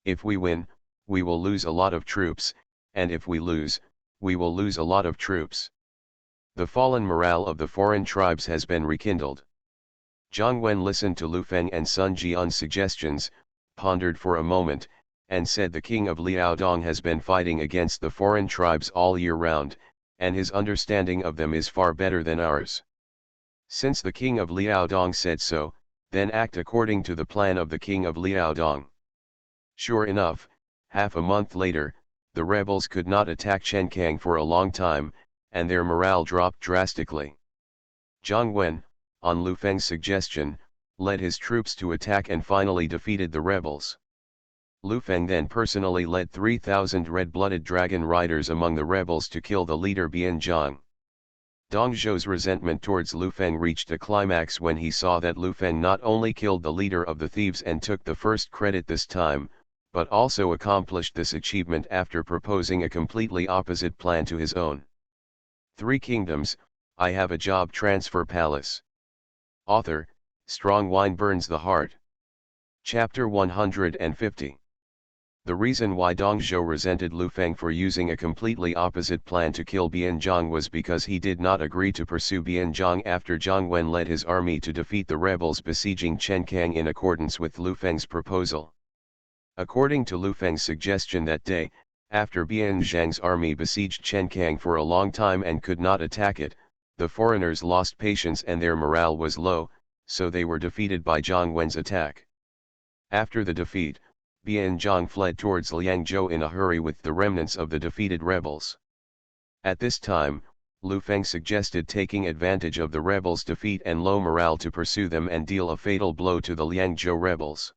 If we win, we will lose a lot of troops, and if we lose, we will lose a lot of troops. The fallen morale of the foreign tribes has been rekindled." Zhang Wen listened to Lu Feng and Sun Jian's suggestions, pondered for a moment, and said, "The king of Liaodong has been fighting against the foreign tribes all year round, and his understanding of them is far better than ours. Since the king of Liaodong said so, then act according to the plan of the king of Liaodong." Sure enough, half a month later, the rebels could not attack Chenkang for a long time, and their morale dropped drastically. Zhang Wen, on Lu Feng's suggestion, led his troops to attack and finally defeated the rebels. Lu Feng then personally led 3,000 red-blooded dragon riders among the rebels to kill the leader Bianzhang. Dong Zhou's resentment towards Lu Feng reached a climax when he saw that Lu Feng not only killed the leader of the thieves and took the first credit this time, but also accomplished this achievement after proposing a completely opposite plan to his own. Three Kingdoms, I Have a Job Transfer Palace. Author, Strong Wine Burns the Heart. Chapter 150. The reason why Dong Zhou resented Lu Feng for using a completely opposite plan to kill Bianzhang was because he did not agree to pursue Bianzhang after Zhang Wen led his army to defeat the rebels besieging Chenkang in accordance with Lu Feng's proposal. According to Lu Feng's suggestion that day, after Bianzhang's army besieged Chenkang for a long time and could not attack it, the foreigners lost patience and their morale was low, so they were defeated by Zhang Wen's attack. After the defeat, Bianzhang fled towards Liangzhou in a hurry with the remnants of the defeated rebels. At this time, Lu Feng suggested taking advantage of the rebels' defeat and low morale to pursue them and deal a fatal blow to the Liangzhou rebels.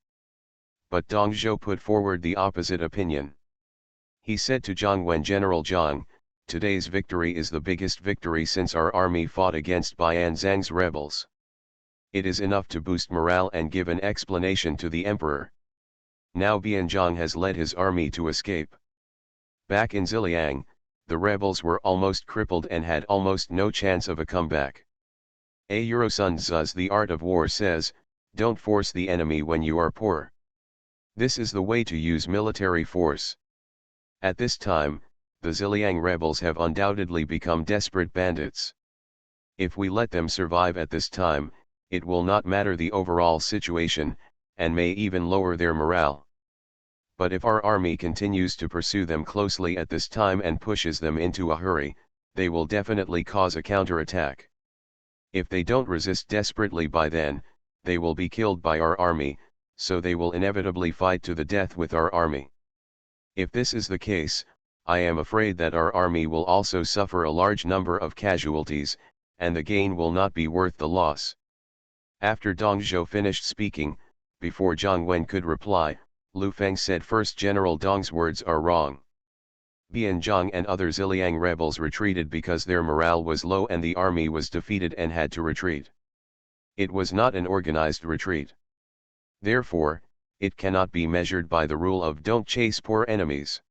But Dong Zhou put forward the opposite opinion. He said to Zhang Wen, General Zhang, today's victory is the biggest victory since our army fought against Bianzhang's rebels. It is enough to boost morale and give an explanation to the emperor. Now Bianzhang has led his army to escape. Back in Ziliang, the rebels were almost crippled and had almost no chance of a comeback. Sun Tzu's The Art of War says, don't force the enemy when you are poor. This is the way to use military force. At this time, the Ziliang rebels have undoubtedly become desperate bandits. If we let them survive at this time, it will not matter the overall situation, and may even lower their morale. But if our army continues to pursue them closely at this time and pushes them into a hurry, they will definitely cause a counterattack. If they don't resist desperately by then, they will be killed by our army, so they will inevitably fight to the death with our army. If this is the case, I am afraid that our army will also suffer a large number of casualties, and the gain will not be worth the loss. After Dong Zhou finished speaking, before Zhang Wen could reply, Lu Feng said, first General Dong's words are wrong. Bianzhang and other Ziliang rebels retreated because their morale was low and the army was defeated and had to retreat. It was not an organized retreat. Therefore, it cannot be measured by the rule of don't chase poor enemies.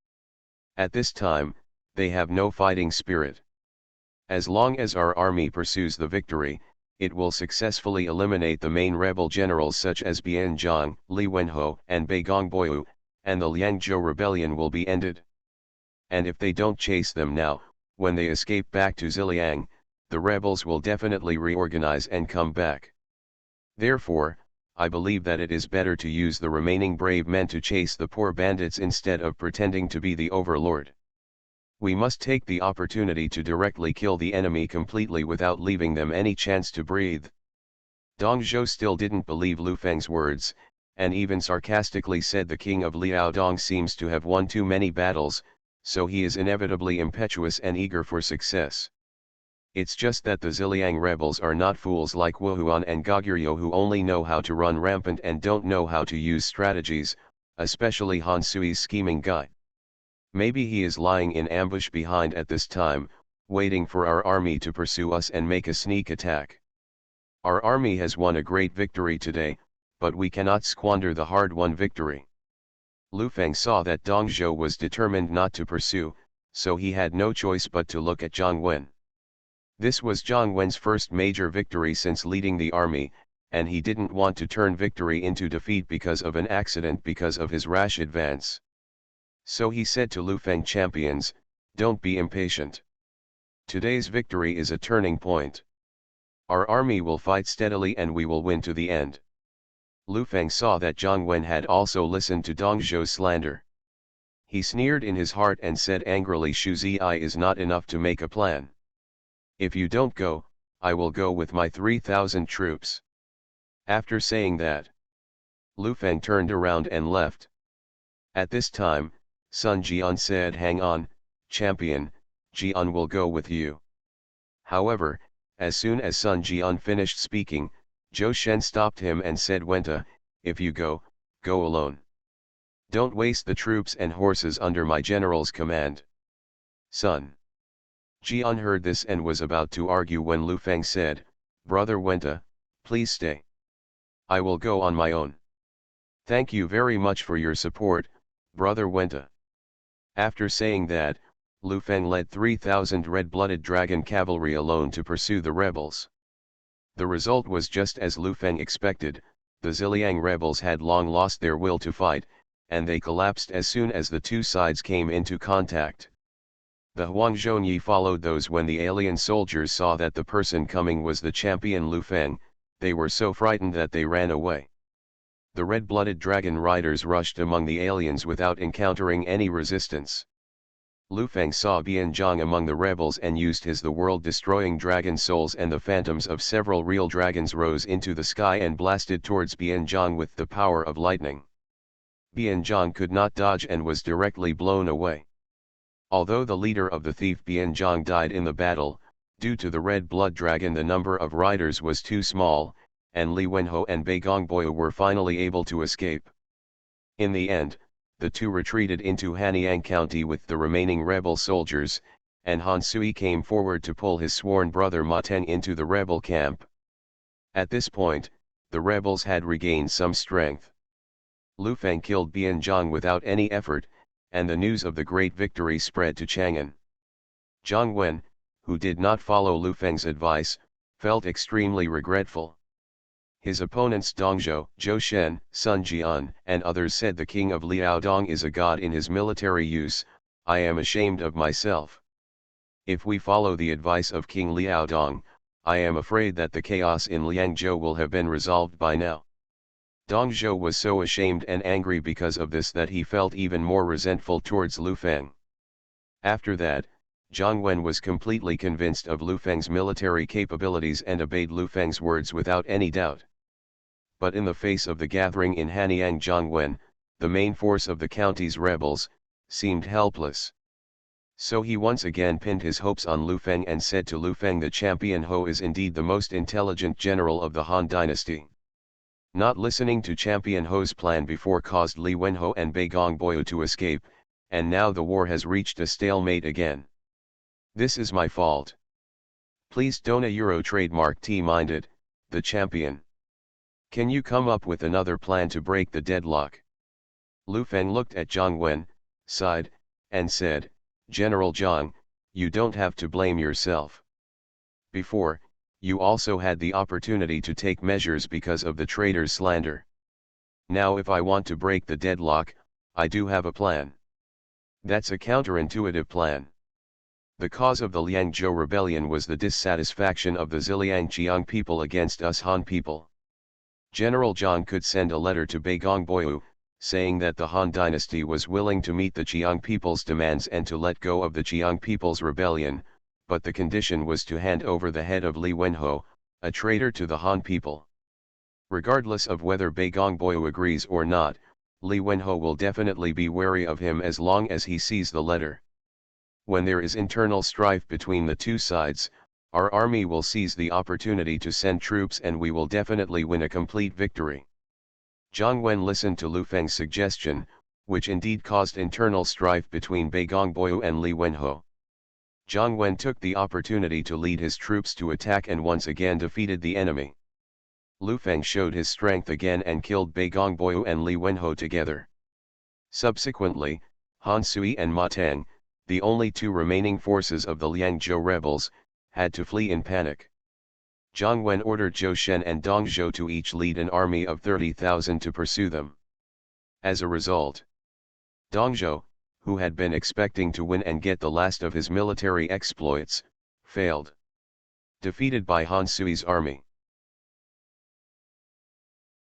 At this time, they have no fighting spirit. As long as our army pursues the victory, it will successfully eliminate the main rebel generals such as Bianzhang, Li Wenhou and Bei Gongboyu, and the Liangzhou rebellion will be ended. And if they don't chase them now, when they escape back to Ziliang, the rebels will definitely reorganize and come back. Therefore, I believe that it is better to use the remaining brave men to chase the poor bandits instead of pretending to be the overlord. We must take the opportunity to directly kill the enemy completely without leaving them any chance to breathe. Dong Zhou still didn't believe Lu Feng's words, and even sarcastically said the king of Liaodong seems to have won too many battles, so he is inevitably impetuous and eager for success. It's just that the Ziliang rebels are not fools like Wu Huan and Goguryeo who only know how to run rampant and don't know how to use strategies, especially Han Sui's scheming guy. Maybe he is lying in ambush behind at this time, waiting for our army to pursue us and make a sneak attack. Our army has won a great victory today, but we cannot squander the hard-won victory. Lu Feng saw that Dong Zhou was determined not to pursue, so he had no choice but to look at Zhang Wen. This was Zhang Wen's first major victory since leading the army, and he didn't want to turn victory into defeat because of an accident because of his rash advance. So he said to Lu Feng, champions, don't be impatient. Today's victory is a turning point. Our army will fight steadily and we will win to the end. Lu Feng saw that Zhang Wen had also listened to Dong Zhou's slander. He sneered in his heart and said angrily, Shu Zi is not enough to make a plan. If you don't go, I will go with my 3,000 troops. After saying that, Lu Feng turned around and left. At this time, Sun Jian said, hang on, champion, Jian will go with you. However, As soon as Sun Jian finished speaking, Zhou Shen stopped him and said, Wenta, if you go, go alone. Don't waste the troops and horses under my general's command. Sun Jian heard this and was about to argue when Lu Feng said, Brother Wenta, please stay. I will go on my own. Thank you very much for your support, Brother Wenta. After saying that, Lu Feng led 3,000 red-blooded dragon cavalry alone to pursue the rebels. The result was just as Lu Feng expected. The Ziliang rebels had long lost their will to fight, and they collapsed as soon as the two sides came into contact. The Huangzhonyi followed those. When the alien soldiers saw that the person coming was the champion Lu Feng, they were so frightened that they ran away. The red-blooded dragon riders rushed among the aliens without encountering any resistance. Lu Feng saw Bianzhong among the rebels and used his the world-destroying dragon souls, and the phantoms of several real dragons rose into the sky and blasted towards Bianzhong with the power of lightning. Bianzhong could not dodge and was directly blown away. Although the leader of the thief Bianzhong died in the battle, due to the red blood dragon the number of riders was too small, and Li Wenho and Bei Gongboyu were finally able to escape. In the end, the two retreated into Hanyang County with the remaining rebel soldiers, and Han Sui came forward to pull his sworn brother Ma Teng into the rebel camp. At this point, the rebels had regained some strength. Lu Feng killed Bianzhong without any effort, and the news of the great victory spread to Chang'an. Zhang Wen, who did not follow Lu Feng's advice, felt extremely regretful. His opponents Dongzhou, Zhou Shen, Sun Jian, and others said the king of Liaodong is a god in his military use. I am ashamed of myself. If we follow the advice of King Liaodong, I am afraid that the chaos in Liangzhou will have been resolved by now. Dongzhou was so ashamed and angry because of this that he felt even more resentful towards Lu Feng. After that, Zhang Wen was completely convinced of Lu Feng's military capabilities and obeyed Lu Feng's words without any doubt. But in the face of the gathering in Hanyang, Zhang Wen, the main force of the county's rebels, seemed helpless. So he once again pinned his hopes on Lu Feng and said to Lu Feng, the champion Ho is indeed the most intelligent general of the Han dynasty. Not listening to champion Ho's plan before caused Li Wenho and Bei Gongboyu to escape, and now the war has reached a stalemate again. This is my fault. Please don't Euro trademark T-minded, the champion. Can you come up with another plan to break the deadlock? Lu Feng looked at Zhang Wen, sighed, and said, General Zhang, you don't have to blame yourself. Before, you also had the opportunity to take measures because of the traitor's slander. Now if I want to break the deadlock, I do have a plan. That's a counterintuitive plan. The cause of the Liangzhou rebellion was the dissatisfaction of the Ziliang Qiang people against us Han people. General Zhang could send a letter to Bei Gongboyu, saying that the Han dynasty was willing to meet the Qiang people's demands and to let go of the Qiang people's rebellion, but the condition was to hand over the head of Li Wenho, a traitor to the Han people. Regardless of whether Bei Gongboyu agrees or not, Li Wenho will definitely be wary of him as long as he sees the letter. When there is internal strife between the two sides, our army will seize the opportunity to send troops and we will definitely win a complete victory. Zhang Wen listened to Lu Feng's suggestion, which indeed caused internal strife between Bei Gongboyu and Li Wenho. Zhang Wen took the opportunity to lead his troops to attack and once again defeated the enemy. Lu Feng showed his strength again and killed Bei Gongboyu and Li Wenho together. Subsequently, Han Sui and Ma Teng, the only two remaining forces of the Liangzhou rebels, had to flee in panic. Zhang Wen ordered Zhou Shen and Dongzhou to each lead an army of 30,000 to pursue them. As a result, Dongzhou, who had been expecting to win and get the last of his military exploits, failed. Defeated by Han Sui's army.